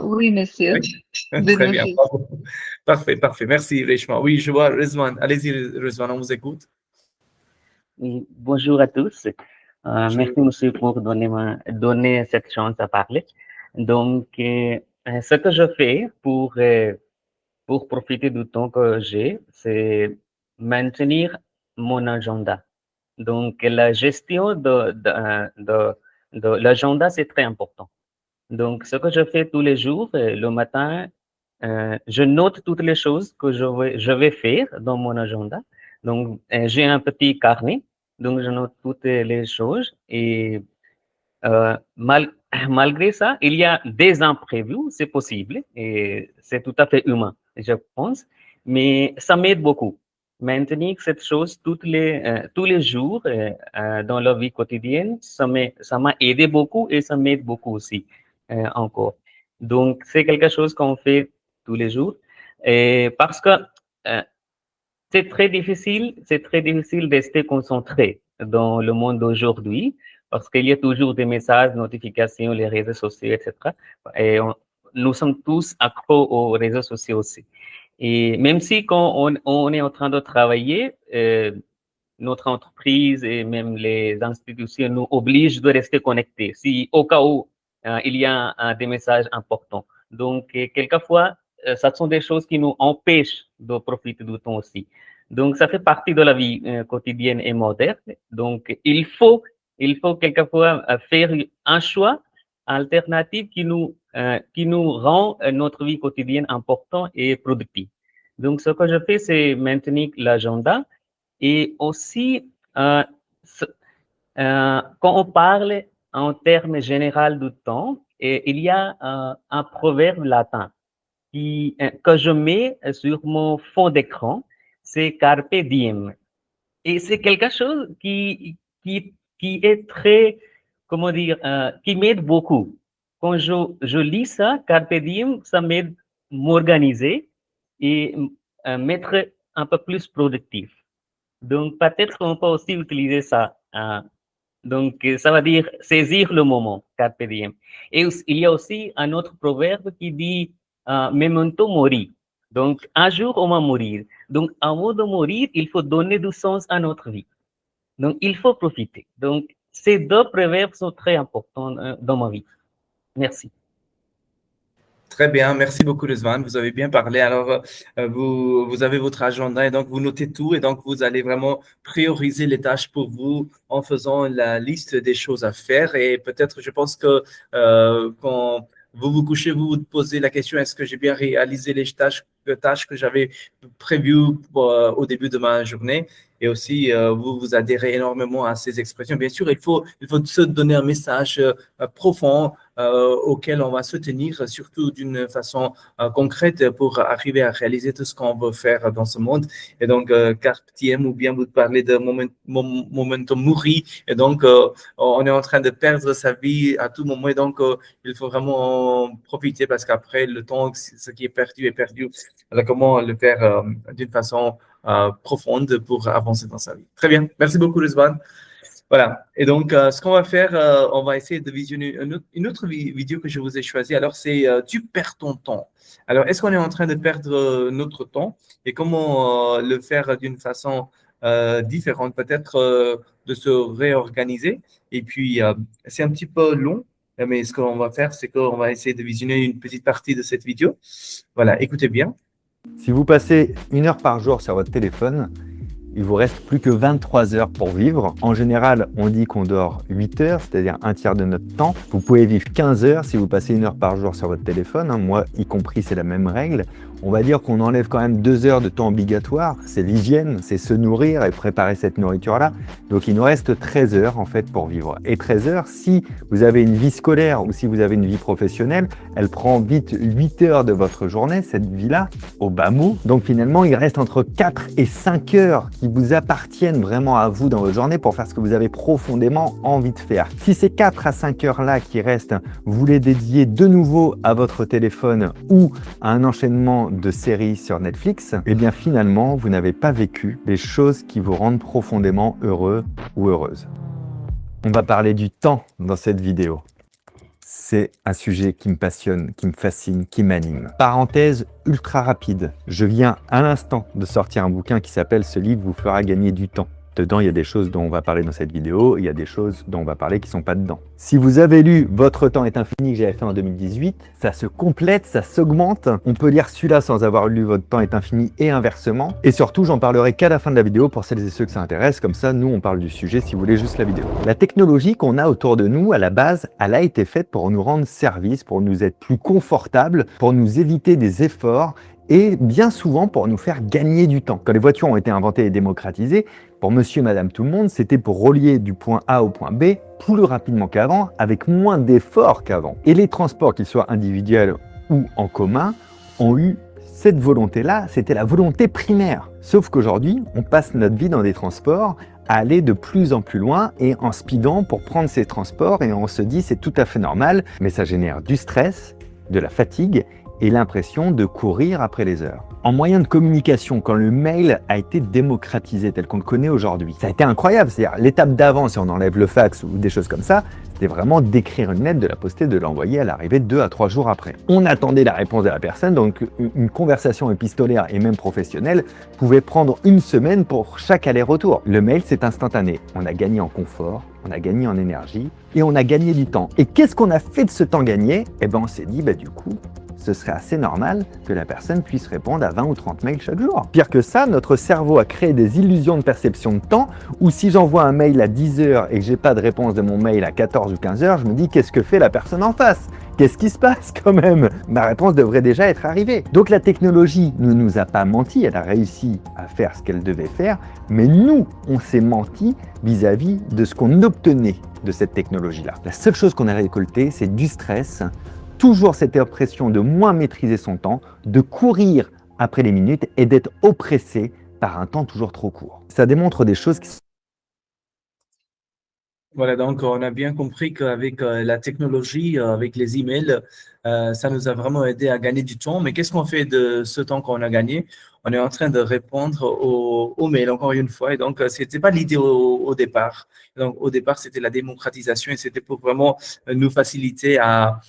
Oui, monsieur. Oui. Très bien, bravo. Parfait, parfait. Merci, Reshma. Oui, je vois Rizwan. Allez-y, Rizwan, on vous écoute. Oui, bonjour à tous. Merci, monsieur, pour donner cette chance à parler. Donc, ce que je fais pour profiter du temps que j'ai, c'est maintenir mon agenda. Donc, la gestion de l'agenda, c'est très important. Donc, ce que je fais tous les jours, le matin, je note toutes les choses que je vais faire dans mon agenda. Donc, j'ai un petit carnet, donc je note toutes les choses et malgré ça, il y a des imprévus, c'est possible et c'est tout à fait humain, je pense, mais ça m'aide beaucoup. Maintenir cette chose tous les jours dans la vie quotidienne, ça m'a aidé beaucoup et ça m'aide beaucoup aussi encore. Donc, c'est quelque chose qu'on fait tous les jours et parce que c'est très difficile de rester concentré dans le monde d'aujourd'hui parce qu'il y a toujours des messages, notifications, les réseaux sociaux, etc. Et nous sommes tous accros aux réseaux sociaux aussi. Et même si quand on est en train de travailler, notre entreprise et même les institutions nous obligent de rester connectés si au cas où il y a des messages importants. Donc, quelquefois, ce sont des choses qui nous empêchent de profiter du temps aussi. Donc, ça fait partie de la vie quotidienne et moderne. Donc, il faut quelquefois faire un choix alternatif qui nous rend notre vie quotidienne importante et productive. Donc, ce que je fais, c'est maintenir l'agenda et aussi, quand on parle en termes généraux du temps, il y a un proverbe latin que je mets sur mon fond d'écran, c'est Carpe Diem. Et c'est quelque chose qui est très, comment dire, qui m'aide beaucoup. Quand je lis ça, Carpe Diem, ça m'aide à m'organiser et m'être un peu plus productif. Donc, peut-être qu'on peut aussi utiliser ça. Donc, ça veut dire saisir le moment, Carpe Diem. Et il y a aussi un autre proverbe qui dit Memento mori. Donc, un jour, on va mourir. Donc, avant de mourir, il faut donner du sens à notre vie. Donc, il faut profiter. Donc, ces deux proverbes sont très importants dans ma vie. Merci. Très bien, merci beaucoup, Rizwan. Vous avez bien parlé. Alors, vous avez votre agenda et donc vous notez tout et donc vous allez vraiment prioriser les tâches pour vous en faisant la liste des choses à faire. Et peut-être, je pense que quand vous vous couchez, vous vous posez la question, est-ce que j'ai bien réalisé les tâches que j'avais prévues au début de ma journée? Et aussi, vous adhérez énormément à ces expressions. Bien sûr, il faut se donner un message profond auquel on va se tenir, surtout d'une façon concrète pour arriver à réaliser tout ce qu'on veut faire dans ce monde. Et donc, Carpe Diem, ou bien vous parlez de momentum mori. Et donc, on est en train de perdre sa vie à tout moment. Et donc, il faut vraiment en profiter parce qu'après, le temps, ce qui est perdu est perdu. Alors, comment le faire d'une façon profonde pour avancer dans sa vie. Très bien. Merci beaucoup, Rizwan. Voilà. Et donc, ce qu'on va faire, on va essayer de visionner une autre vidéo que je vous ai choisie. Alors, c'est tu perds ton temps. Alors, est-ce qu'on est en train de perdre notre temps et comment le faire d'une façon différente, peut-être de se réorganiser. Et puis, c'est un petit peu long, mais ce qu'on va faire, c'est qu'on va essayer de visionner une petite partie de cette vidéo. Voilà, écoutez bien. Si vous passez 1 heure par jour sur votre téléphone, il vous reste plus que 23 heures pour vivre. En général, on dit qu'on dort 8 heures, c'est-à-dire un tiers de notre temps. Vous pouvez vivre 15 heures si vous passez 1 heure par jour sur votre téléphone. Moi, y compris, c'est la même règle. On va dire qu'on enlève quand même 2 heures de temps obligatoire. C'est l'hygiène, c'est se nourrir et préparer cette nourriture-là. Donc, il nous reste 13 heures en fait pour vivre. Et 13 heures, si vous avez une vie scolaire ou si vous avez une vie professionnelle, elle prend vite 8 heures de votre journée, cette vie-là, au bas mot. Donc, finalement, il reste entre 4 et 5 heures qui vous appartiennent vraiment à vous dans votre journée pour faire ce que vous avez profondément envie de faire. Si ces 4 à 5 heures-là qui restent, vous les dédiez de nouveau à votre téléphone ou à un enchaînement de séries sur Netflix, eh bien finalement, vous n'avez pas vécu les choses qui vous rendent profondément heureux ou heureuse. On va parler du temps dans cette vidéo. C'est un sujet qui me passionne, qui me fascine, qui m'anime. Parenthèse ultra rapide. Je viens à l'instant de sortir un bouquin qui s'appelle « Ce livre vous fera gagner du temps ». Dedans, il y a des choses dont on va parler dans cette vidéo, il y a des choses dont on va parler qui ne sont pas dedans. Si vous avez lu « Votre temps est infini » que j'avais fait en 2018, ça se complète, ça s'augmente. On peut lire celui-là sans avoir lu « Votre temps est infini » et inversement. Et surtout, j'en parlerai qu'à la fin de la vidéo pour celles et ceux que ça intéresse. Comme ça, nous, on parle du sujet si vous voulez juste la vidéo. La technologie qu'on a autour de nous, à la base, elle a été faite pour nous rendre service, pour nous être plus confortables, pour nous éviter des efforts et bien souvent pour nous faire gagner du temps. Quand les voitures ont été inventées et démocratisées, pour monsieur et madame tout le monde, c'était pour relier du point A au point B plus rapidement qu'avant, avec moins d'efforts qu'avant. Et les transports, qu'ils soient individuels ou en commun, ont eu cette volonté-là, c'était la volonté primaire. Sauf qu'aujourd'hui, on passe notre vie dans des transports à aller de plus en plus loin et en speedant pour prendre ces transports et on se dit c'est tout à fait normal, mais ça génère du stress, de la fatigue et l'impression de courir après les heures. En moyen de communication, quand le mail a été démocratisé tel qu'on le connaît aujourd'hui, ça a été incroyable. C'est-à-dire l'étape d'avant, si on enlève le fax ou des choses comme ça, c'était vraiment d'écrire une lettre, de la poster, de l'envoyer à l'arrivée 2 à 3 jours après. On attendait la réponse de la personne, donc une conversation épistolaire et même professionnelle pouvait prendre 1 semaine pour chaque aller-retour. Le mail, c'est instantané. On a gagné en confort, on a gagné en énergie et on a gagné du temps. Et qu'est-ce qu'on a fait de ce temps gagné? Eh ben, on s'est dit, du coup, ce serait assez normal que la personne puisse répondre à 20 ou 30 mails chaque jour. Pire que ça, notre cerveau a créé des illusions de perception de temps où si j'envoie un mail à 10 heures et que j'ai pas de réponse de mon mail à 14 ou 15 heures, je me dis qu'est-ce que fait la personne en face? Qu'est-ce qui se passe quand même? Ma réponse devrait déjà être arrivée. Donc la technologie ne nous a pas menti, elle a réussi à faire ce qu'elle devait faire, mais nous, on s'est menti vis-à-vis de ce qu'on obtenait de cette technologie-là. La seule chose qu'on a récoltée, c'est du stress, toujours cette impression de moins maîtriser son temps, de courir après les minutes et d'être oppressé par un temps toujours trop court. Ça démontre des choses qui sont... Voilà, donc on a bien compris qu'avec la technologie, avec les emails, ça nous a vraiment aidé à gagner du temps. Mais qu'est-ce qu'on fait de ce temps qu'on a gagné? On est en train de répondre aux mails, encore une fois. Et donc, ce n'était pas l'idée au départ. Donc, au départ, c'était la démocratisation et c'était pour vraiment nous faciliter à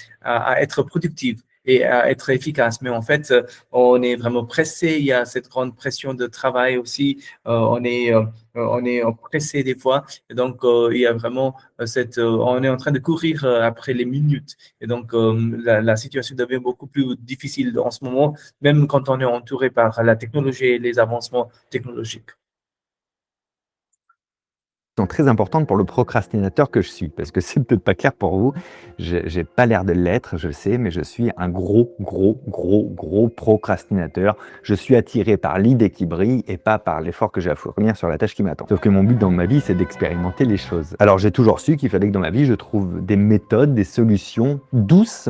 être productifs et à être efficace. Mais en fait, on est vraiment pressé. Il y a cette grande pression de travail aussi. On est pressé des fois. Et donc, il y a vraiment on est en train de courir après les minutes. Et donc, la situation devient beaucoup plus difficile en ce moment, même quand on est entouré par la technologie et les avancements technologiques. Sont très importantes pour le procrastinateur que je suis, parce que c'est peut-être pas clair pour vous, j'ai pas l'air de l'être, je le sais, mais je suis un gros procrastinateur. Je suis attiré par l'idée qui brille et pas par l'effort que j'ai à fournir sur la tâche qui m'attend. Sauf que mon but dans ma vie, c'est d'expérimenter les choses. Alors j'ai toujours su qu'il fallait que dans ma vie, je trouve des méthodes, des solutions douces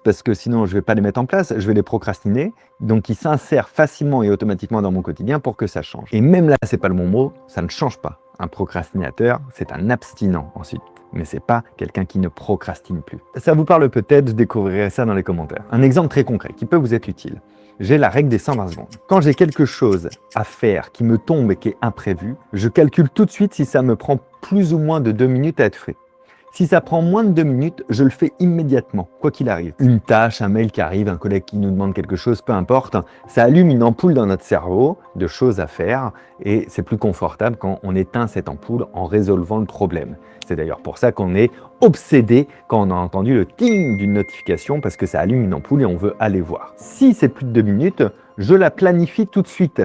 parce que sinon je vais pas les mettre en place, je vais les procrastiner, donc qui s'insèrent facilement et automatiquement dans mon quotidien pour que ça change. Et même là, c'est pas le bon mot, ça ne change pas. Un procrastinateur, c'est un abstinent ensuite, mais c'est pas quelqu'un qui ne procrastine plus. Ça vous parle peut-être, vous découvrirez ça dans les commentaires. Un exemple très concret qui peut vous être utile. J'ai la règle des 120 secondes. Quand j'ai quelque chose à faire qui me tombe et qui est imprévu, je calcule tout de suite si ça me prend plus ou moins de 2 minutes à être fait. Si ça prend moins de 2 minutes, je le fais immédiatement, quoi qu'il arrive. Une tâche, un mail qui arrive, un collègue qui nous demande quelque chose, peu importe, ça allume une ampoule dans notre cerveau de choses à faire et c'est plus confortable quand on éteint cette ampoule en résolvant le problème. C'est d'ailleurs pour ça qu'on est obsédé quand on a entendu le ting d'une notification parce que ça allume une ampoule et on veut aller voir. Si c'est plus de 2 minutes, je la planifie tout de suite.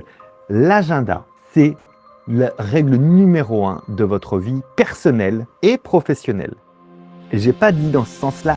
L'agenda, c'est la règle numéro 1 de votre vie personnelle et professionnelle. Et j'ai pas dit dans ce sens-là.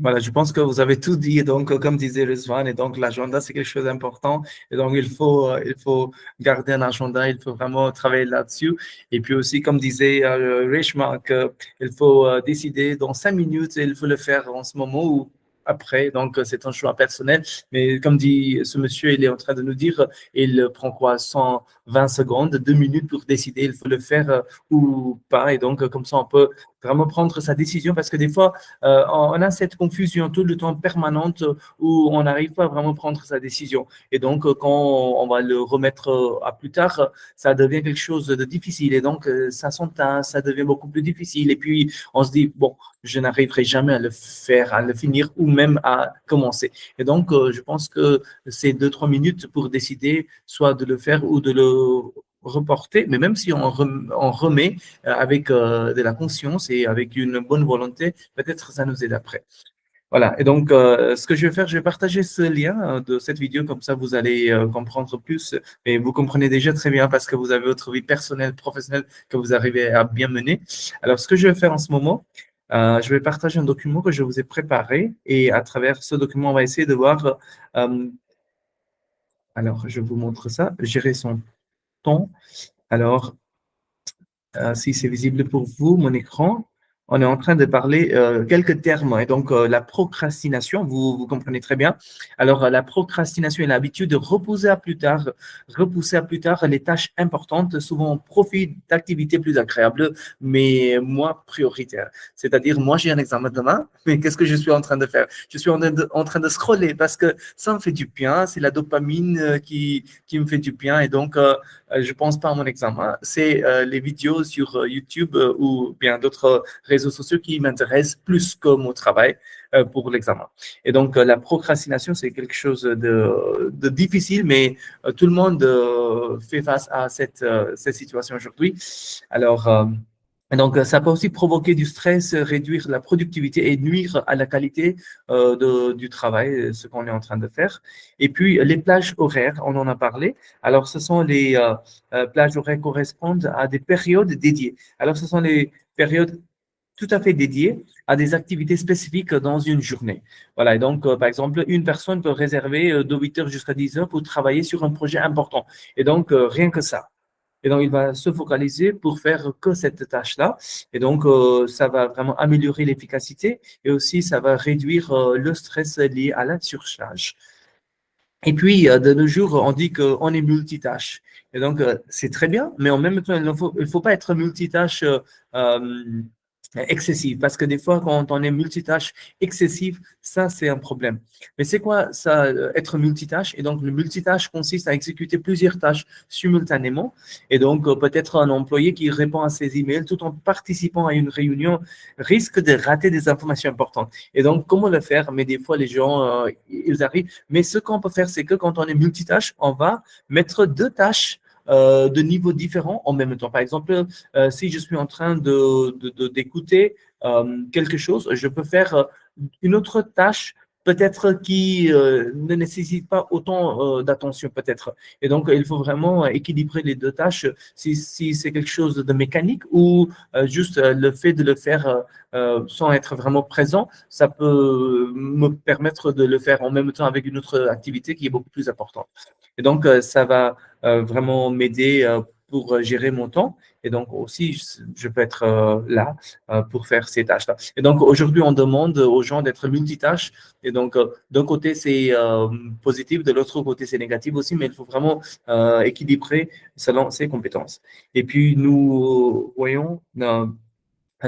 Voilà, je pense que vous avez tout dit. Donc, comme disait Rizwan, et donc l'agenda, c'est quelque chose d'important. Et donc, il faut garder un agenda, il faut vraiment travailler là-dessus. Et puis aussi, comme disait Reshma, qu'il faut décider dans 5 minutes, et il faut le faire en ce moment ou après. Donc, c'est un choix personnel. Mais comme dit ce monsieur, il est en train de nous dire, il prend quoi, 120 secondes, 2 minutes pour décider, il faut le faire ou pas. Et donc, comme ça, on peut vraiment prendre sa décision parce que des fois, on a cette confusion tout le temps permanente où on n'arrive pas à vraiment prendre sa décision. Et donc, quand on va le remettre à plus tard, ça devient quelque chose de difficile. Et donc, ça s'entasse, ça devient beaucoup plus difficile. Et puis, on se dit, bon, je n'arriverai jamais à le faire, à le finir ou même à commencer. Et donc, je pense que c'est 2-3 minutes pour décider soit de le faire ou de le reporter, mais même si on remet avec de la conscience et avec une bonne volonté, peut-être ça nous aide après. Voilà, et donc ce que je vais faire, je vais partager ce lien de cette vidéo, comme ça vous allez comprendre plus, et vous comprenez déjà très bien parce que vous avez votre vie personnelle, professionnelle que vous arrivez à bien mener. Alors, ce que je vais faire en ce moment, je vais partager un document que je vous ai préparé et à travers ce document, on va essayer de voir, alors je vous montre ça, gérer son temps. Alors, si c'est visible pour vous, mon écran, on est en train de parler quelques termes. Et donc, la procrastination, vous comprenez très bien. Alors, la procrastination est l'habitude de repousser à plus tard les tâches importantes, souvent au profit d'activités plus agréables, mais moins prioritaires. C'est-à-dire, moi, j'ai un examen demain, mais qu'est-ce que je suis en train de faire? Je suis en train de scroller parce que ça me fait du bien, c'est la dopamine qui me fait du bien. Et donc, je pense pas à mon examen, c'est les vidéos sur YouTube ou bien d'autres réseaux sociaux qui m'intéressent plus que mon travail pour l'examen. Et donc, la procrastination, c'est quelque chose de difficile, mais tout le monde fait face à cette situation aujourd'hui. Alors, et donc, ça peut aussi provoquer du stress, réduire la productivité et nuire à la qualité du travail, ce qu'on est en train de faire. Et puis, les plages horaires, on en a parlé. Alors, ce sont les plages horaires correspondent à des périodes dédiées. Alors, ce sont les périodes tout à fait dédiées à des activités spécifiques dans une journée. Voilà, et donc, par exemple, une personne peut réserver de 8 heures jusqu'à 10 heures pour travailler sur un projet important. Et donc, rien que ça. Et donc, il va se focaliser pour faire que cette tâche-là. Et donc, ça va vraiment améliorer l'efficacité et aussi, ça va réduire le stress lié à la surcharge. Et puis, de nos jours, on dit qu'on est multitâche. Et donc, c'est très bien, mais en même temps, il ne faut pas être multitâche excessive, parce que des fois, quand on est multitâche excessive, ça, c'est un problème. Mais c'est quoi ça, être multitâche? Et donc, le multitâche consiste à exécuter plusieurs tâches simultanément. Et donc, peut-être un employé qui répond à ses emails tout en participant à une réunion risque de rater des informations importantes. Et donc, comment le faire? Mais des fois, les gens, ils arrivent. Mais ce qu'on peut faire, c'est que quand on est multitâche, on va mettre 2 tâches de niveaux différents en même temps. Par exemple, si je suis en train d'écouter quelque chose, je peux faire une autre tâche peut-être qui ne nécessite pas autant d'attention peut-être. Et donc, il faut vraiment équilibrer les 2 tâches si c'est quelque chose de mécanique ou juste le fait de le faire sans être vraiment présent, ça peut me permettre de le faire en même temps avec une autre activité qui est beaucoup plus importante. Et donc, ça va vraiment m'aider pour gérer mon temps. Et donc aussi, je peux être là pour faire ces tâches-là. Et donc, aujourd'hui, on demande aux gens d'être multitâches. Et donc, d'un côté, c'est positif, de l'autre côté, c'est négatif aussi, mais il faut vraiment équilibrer selon ses compétences. Et puis, nous voyons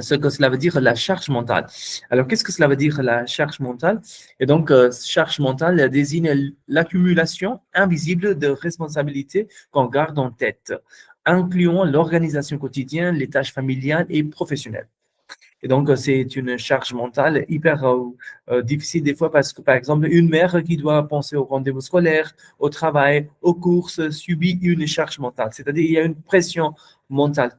ce que cela veut dire la charge mentale. Alors, qu'est-ce que cela veut dire la charge mentale? Et donc, charge mentale désigne l'accumulation invisible de responsabilités qu'on garde en tête, incluant l'organisation quotidienne, les tâches familiales et professionnelles. Et donc, c'est une charge mentale hyper difficile des fois parce que, par exemple, une mère qui doit penser au rendez-vous scolaire, au travail, aux courses, subit une charge mentale. C'est-à-dire, il y a une pression mentale.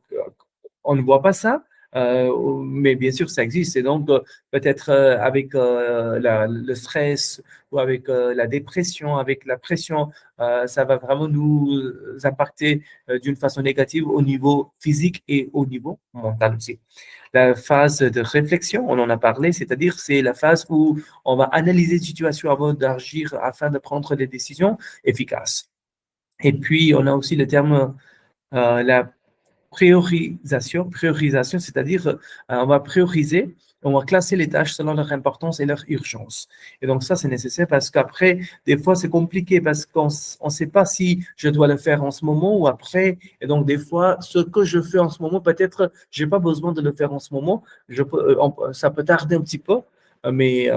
On ne voit pas ça, Mais bien sûr, ça existe. Et donc, peut-être avec le stress ou avec la dépression, avec la pression, ça va vraiment nous impacter d'une façon négative au niveau physique et au niveau mental aussi. La phase de réflexion, on en a parlé, c'est-à-dire c'est la phase où on va analyser la situation avant d'agir afin de prendre des décisions efficaces. Et puis, on a aussi le terme, la priorisation, c'est-à-dire on va prioriser, on va classer les tâches selon leur importance et leur urgence. Et donc ça, c'est nécessaire parce qu'après, des fois, c'est compliqué parce qu'on ne sait pas si je dois le faire en ce moment ou après. Et donc, des fois, ce que je fais en ce moment, peut-être, je n'ai pas besoin de le faire en ce moment. Ça peut tarder un petit peu, mais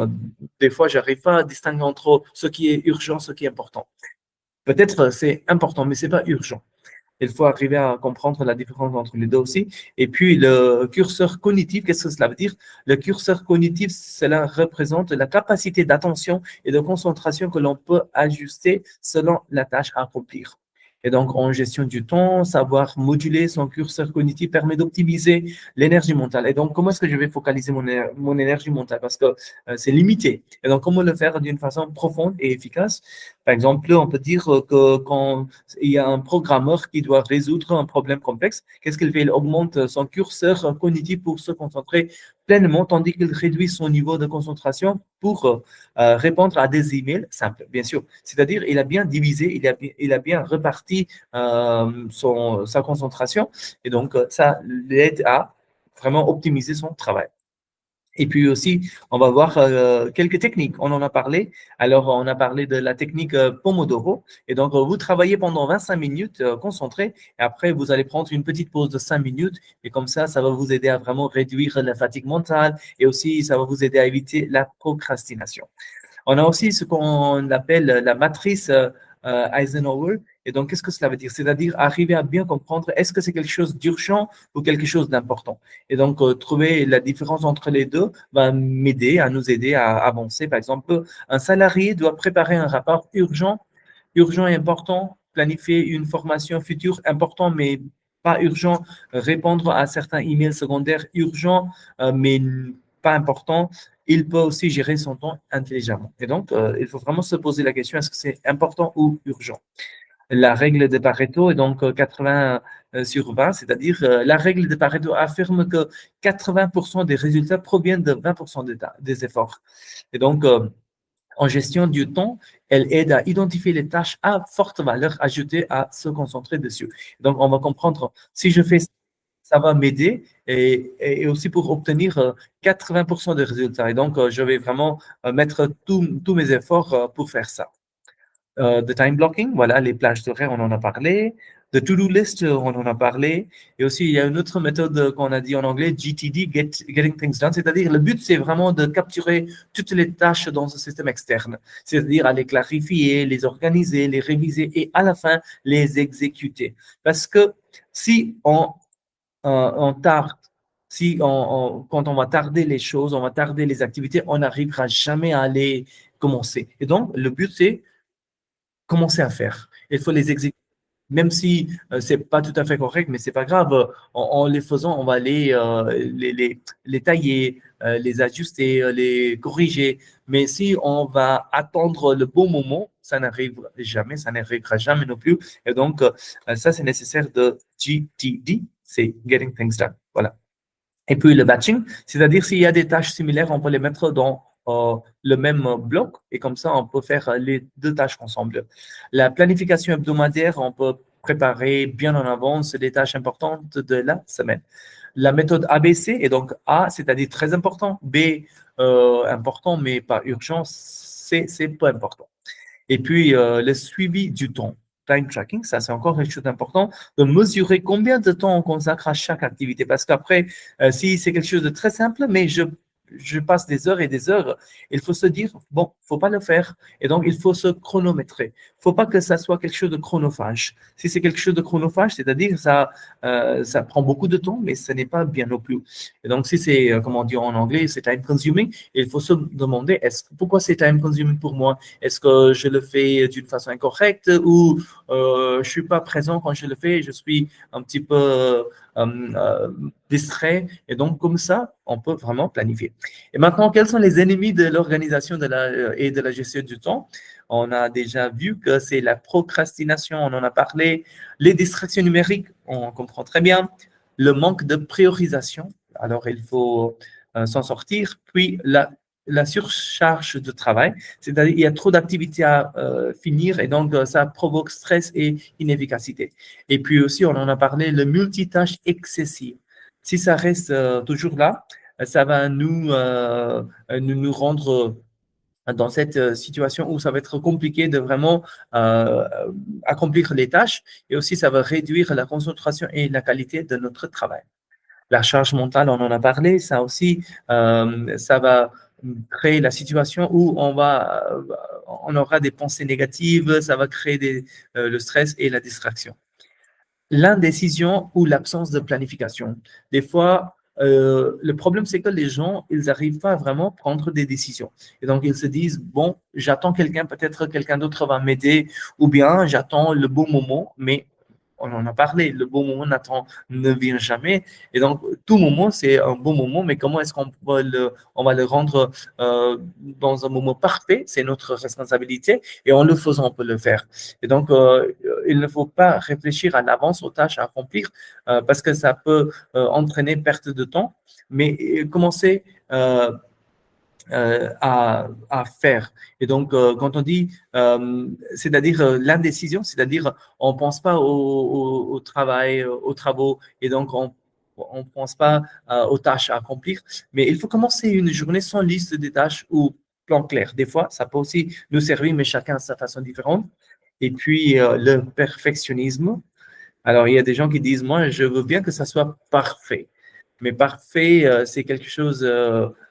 des fois, je n'arrive pas à distinguer entre ce qui est urgent, ce qui est important. Peut-être c'est important, mais ce n'est pas urgent. Il faut arriver à comprendre la différence entre les deux aussi. Et puis, le curseur cognitif, qu'est-ce que cela veut dire? Le curseur cognitif, cela représente la capacité d'attention et de concentration que l'on peut ajuster selon la tâche à accomplir. Et donc, en gestion du temps, savoir moduler son curseur cognitif permet d'optimiser l'énergie mentale. Et donc, comment est-ce que je vais focaliser mon énergie mentale? Parce que c'est limité. Et donc, comment le faire d'une façon profonde et efficace? Par exemple, on peut dire que quand il y a un programmeur qui doit résoudre un problème complexe, qu'est-ce qu'il fait? Il augmente son curseur cognitif pour se concentrer pleinement, tandis qu'il réduit son niveau de concentration pour répondre à des emails simples, bien sûr. C'est-à-dire, il a bien divisé, il a bien reparti sa concentration, et donc ça l'aide à vraiment optimiser son travail. Et puis aussi, on va voir quelques techniques. On en a parlé. Alors, on a parlé de la technique Pomodoro. Et donc, vous travaillez pendant 25 minutes concentré. Et après, vous allez prendre une petite pause de 5 minutes. Et comme ça va vous aider à vraiment réduire la fatigue mentale. Et aussi, ça va vous aider à éviter la procrastination. On a aussi ce qu'on appelle la matrice Eisenhower. Et donc, qu'est-ce que cela veut dire? C'est-à-dire arriver à bien comprendre est-ce que c'est quelque chose d'urgent ou quelque chose d'important. Et donc, trouver la différence entre les deux va nous aider à avancer. Par exemple, un salarié doit préparer un rapport urgent et important, planifier une formation future important, mais pas urgent, répondre à certains emails secondaires urgents, mais pas importants. Il peut aussi gérer son temps intelligemment. Et donc, il faut vraiment se poser la question, est-ce que c'est important ou urgent? La règle de Pareto est donc 80 sur 20, c'est-à-dire la règle de Pareto affirme que 80% des résultats proviennent de 20% des efforts. Et donc, en gestion du temps, elle aide à identifier les tâches à forte valeur ajoutée à se concentrer dessus. Donc, on va comprendre, si je fais ça va m'aider et aussi pour obtenir 80% des résultats. Et donc, je vais vraiment mettre tous mes efforts pour faire ça. The time blocking, voilà, les plages d'horaire, on en a parlé. The to-do list, on en a parlé. Et aussi, il y a une autre méthode qu'on a dit en anglais, GTD, Getting Things Done. C'est-à-dire, le but, c'est vraiment de capturer toutes les tâches dans un système externe. C'est-à-dire, à les clarifier, les organiser, les réviser et à la fin, les exécuter. Parce que si on tarde, quand on va tarder les choses, on va tarder les activités, on n'arrivera jamais à les commencer. Et donc, le but, c'est commencer à faire. Il faut les exécuter. Même si c'est pas tout à fait correct, mais c'est pas grave. En les faisant, on va les tailler, les ajuster, les corriger. Mais si on va attendre le bon moment, ça n'arrivera jamais non plus. Et donc, ça, c'est nécessaire de GTD, c'est Getting Things Done. Voilà. Et puis le batching, c'est-à-dire s'il y a des tâches similaires, on peut les mettre dans le même bloc et comme ça, on peut faire les deux tâches ensemble. La planification hebdomadaire, on peut préparer bien en avance les tâches importantes de la semaine. La méthode ABC est donc A, c'est-à-dire très important, B, important mais pas urgent, C, c'est pas important. Et puis, le suivi du temps. Time tracking, ça c'est encore quelque chose d'important, de mesurer combien de temps on consacre à chaque activité. Parce qu'après, si c'est quelque chose de très simple, mais je passe des heures et des heures, il faut se dire, bon, il ne faut pas le faire. Et donc, il faut se chronométrer. Il ne faut pas que ça soit quelque chose de chronophage. Si c'est quelque chose de chronophage, c'est-à-dire ça prend beaucoup de temps, mais ce n'est pas bien non plus. Et donc, si c'est, comment dire en anglais, c'est time consuming, il faut se demander, pourquoi c'est time consuming pour moi? Est-ce que je le fais d'une façon incorrecte ou je ne suis pas présent quand je le fais, je suis un petit peu distrait. Et donc, comme ça, on peut vraiment planifier. Et maintenant, quels sont les ennemis de l'organisation et de la gestion du temps? On a déjà vu que c'est la procrastination, on en a parlé, les distractions numériques, on comprend très bien, le manque de priorisation, alors il faut s'en sortir, puis la surcharge de travail, c'est-à-dire il y a trop d'activités à finir et donc ça provoque stress et inefficacité. Et puis aussi, on en a parlé, le multitâche excessif. Si ça reste toujours là, ça va nous rendre dans cette situation où ça va être compliqué de vraiment accomplir les tâches et aussi ça va réduire la concentration et la qualité de notre travail. La charge mentale, on en a parlé, ça aussi, ça va créer la situation où on aura des pensées négatives, ça va créer le stress et la distraction. L'indécision ou l'absence de planification. Des fois, le problème, c'est que les gens, ils n'arrivent pas à vraiment prendre des décisions. Et donc, ils se disent, bon, j'attends quelqu'un, peut-être quelqu'un d'autre va m'aider, ou bien j'attends le bon moment, mais on en a parlé, le bon moment ne vient jamais. Et donc, tout moment, c'est un bon moment, mais comment est-ce qu'on va le rendre dans un moment parfait? C'est notre responsabilité et en le faisant, on peut le faire. Et donc, il ne faut pas réfléchir à l'avance aux tâches à accomplir parce que ça peut entraîner perte de temps, mais commencer à faire. Et donc, quand on dit, c'est-à-dire l'indécision, c'est-à-dire on ne pense pas au travail, aux travaux, et donc on ne pense pas aux tâches à accomplir, mais il faut commencer une journée sans liste des tâches ou plan clair. Des fois, ça peut aussi nous servir, mais chacun à sa façon différente. Et puis, le perfectionnisme. Alors, il y a des gens qui disent, moi, je veux bien que ça soit parfait. Mais parfait, c'est quelque chose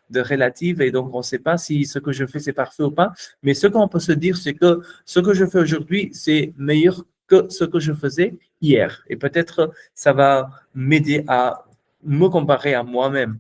de relatif et donc on ne sait pas si ce que je fais, c'est parfait ou pas. Mais ce qu'on peut se dire, c'est que ce que je fais aujourd'hui, c'est meilleur que ce que je faisais hier. Et peut-être ça va m'aider à me comparer à moi-même.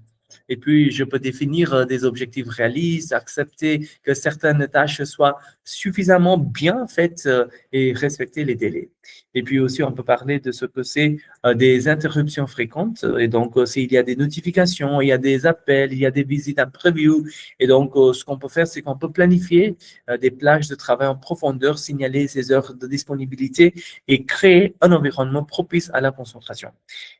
Et puis, je peux définir des objectifs réalistes, accepter que certaines tâches soient suffisamment bien faites et respecter les délais. Et puis aussi, on peut parler de ce que c'est des interruptions fréquentes. Et donc, s'il y a des notifications, il y a des appels, il y a des visites imprévues. Et donc, ce qu'on peut faire, c'est qu'on peut planifier des plages de travail en profondeur, signaler ses heures de disponibilité et créer un environnement propice à la concentration.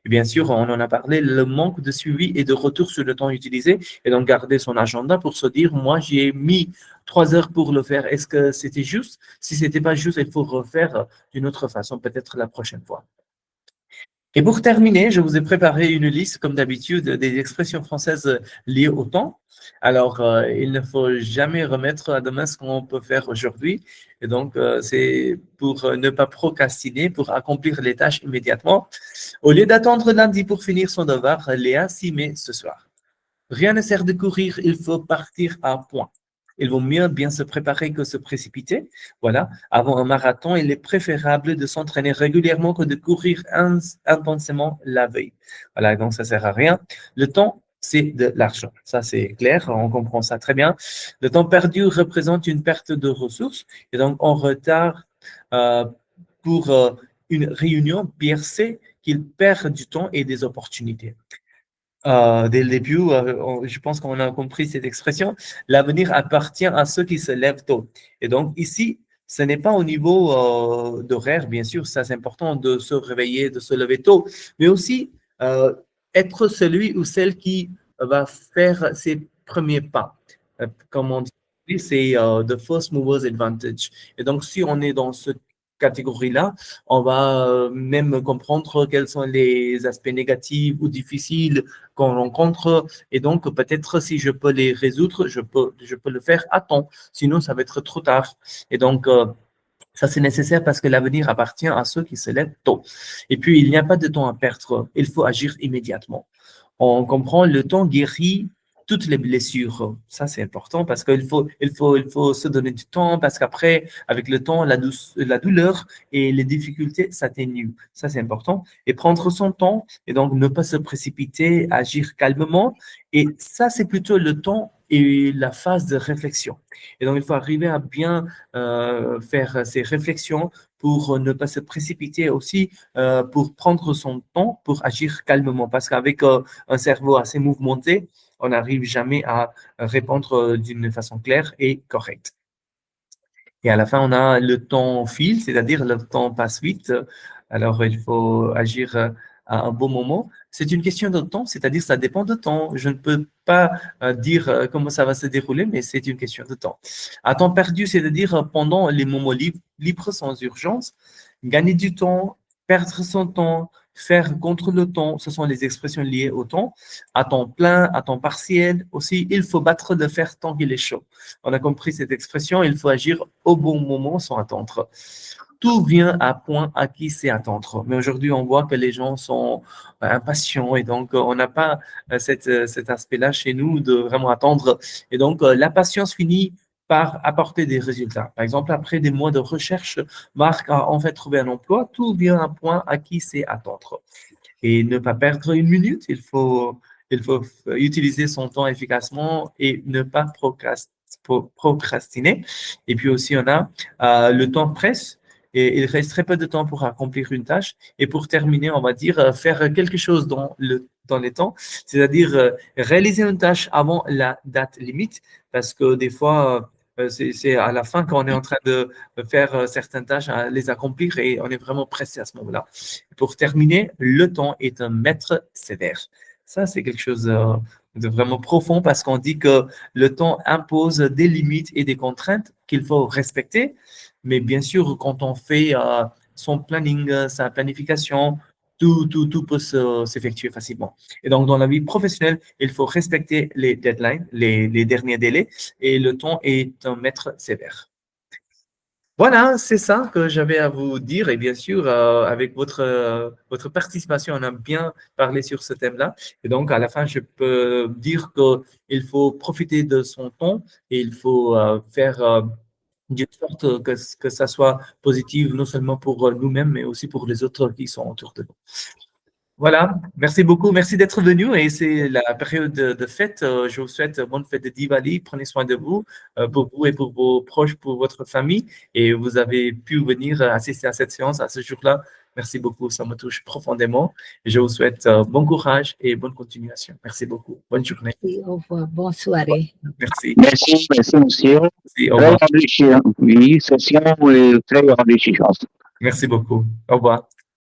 Et bien sûr, on en a parlé, le manque de suivi et de retour sur le temps utilisé. Et donc, garder son agenda pour se dire, moi, j'ai mis 3 heures pour le faire. Est-ce que c'était juste? Si ce n'était pas juste, il faut refaire d'une autre façon, peut-être la prochaine fois. Et pour terminer, je vous ai préparé une liste, comme d'habitude, des expressions françaises liées au temps. Alors, il ne faut jamais remettre à demain ce qu'on peut faire aujourd'hui. Et donc, c'est pour ne pas procrastiner, pour accomplir les tâches immédiatement. Au lieu d'attendre lundi pour finir son devoir, Léa s'y met ce soir. Rien ne sert de courir, il faut partir à point. Il vaut mieux bien se préparer que se précipiter. Voilà. Avant un marathon, il est préférable de s'entraîner régulièrement que de courir intensément la veille. Voilà, donc ça ne sert à rien. Le temps, c'est de l'argent. Ça, c'est clair, on comprend ça très bien. Le temps perdu représente une perte de ressources. Et donc, en retard pour une réunion, Pierre sait qu'il perd du temps et des opportunités. Dès le début, je pense qu'on a compris cette expression. L'avenir appartient à ceux qui se lèvent tôt. Et donc ici, ce n'est pas au niveau d'horaire, bien sûr, ça c'est important de se réveiller, de se lever tôt, mais aussi être celui ou celle qui va faire ses premiers pas. Comme on dit, c'est the first mover's advantage. Et donc, si on est dans cette catégorie-là, on va même comprendre quels sont les aspects négatifs ou difficiles qu'on rencontre. Et donc, peut-être si je peux les résoudre, je peux le faire à temps. Sinon, ça va être trop tard. Et donc, ça, c'est nécessaire parce que l'avenir appartient à ceux qui se lèvent tôt. Et puis, il n'y a pas de temps à perdre. Il faut agir immédiatement. On comprend, le temps guérit toutes les blessures. Ça, c'est important parce qu'il faut se donner du temps parce qu'après, avec le temps, la douleur et les difficultés s'atténuent. Ça, c'est important. Et prendre son temps et donc ne pas se précipiter, agir calmement. Et ça, c'est plutôt le temps et la phase de réflexion. Et donc, il faut arriver à bien faire ces réflexions pour ne pas se précipiter aussi, pour prendre son temps pour agir calmement. Parce qu'avec un cerveau assez mouvementé, on n'arrive jamais à répondre d'une façon claire et correcte. Et à la fin, on a le temps file, c'est-à-dire le temps passe vite. Alors, il faut agir à un bon moment. C'est une question de temps, c'est-à-dire ça dépend de temps. Je ne peux pas dire comment ça va se dérouler, mais c'est une question de temps. À temps perdu, c'est-à-dire pendant les moments libres sans urgence, gagner du temps, perdre son temps, faire contre le temps, ce sont les expressions liées au temps. À temps plein, à temps partiel aussi, il faut battre le fer tant qu'il est chaud. On a compris cette expression, il faut agir au bon moment sans attendre. Tout vient à point acquis, c'est attendre. Mais aujourd'hui, on voit que les gens sont impatients et donc on n'a pas cet aspect-là chez nous de vraiment attendre. Et donc, la patience finit par apporter des résultats. Par exemple, après des mois de recherche, Marc a en fait trouvé un emploi. Tout vient à point acquis, c'est attendre. Et ne pas perdre une minute, il faut utiliser son temps efficacement et ne pas procrastiner. Et puis aussi, on a le temps presse. Et il reste très peu de temps pour accomplir une tâche. Et pour terminer, on va dire faire quelque chose dans les temps, c'est-à-dire réaliser une tâche avant la date limite, parce que des fois, c'est à la fin quand on est en train de faire certaines tâches, à les accomplir et on est vraiment pressé à ce moment-là. Pour terminer, le temps est un maître sévère. Ça, c'est quelque chose de vraiment profond parce qu'on dit que le temps impose des limites et des contraintes qu'il faut respecter. Mais bien sûr, quand on fait son planning, sa planification, tout peut s'effectuer facilement. Et donc, dans la vie professionnelle, il faut respecter les deadlines, les derniers délais, et le temps est un maître sévère. Voilà, c'est ça que j'avais à vous dire. Et bien sûr, avec votre participation, on a bien parlé sur ce thème-là. Et donc, à la fin, je peux dire qu'il faut profiter de son temps et il faut faire d'une sorte que ça soit positif, non seulement pour nous-mêmes, mais aussi pour les autres qui sont autour de nous. Voilà, merci beaucoup, merci d'être venu et c'est la période de fête. Je vous souhaite bonne fête de Diwali, prenez soin de vous, pour vous et pour vos proches, pour votre famille et vous avez pu venir assister à cette séance à ce jour-là. Merci beaucoup, ça me touche profondément et je vous souhaite bon courage et bonne continuation. Merci beaucoup, bonne journée. Au revoir, bonne soirée. Merci. Merci, monsieur. Merci, au Très revoir. enrichissant. Oui, session très enrichissante. Merci beaucoup, au revoir.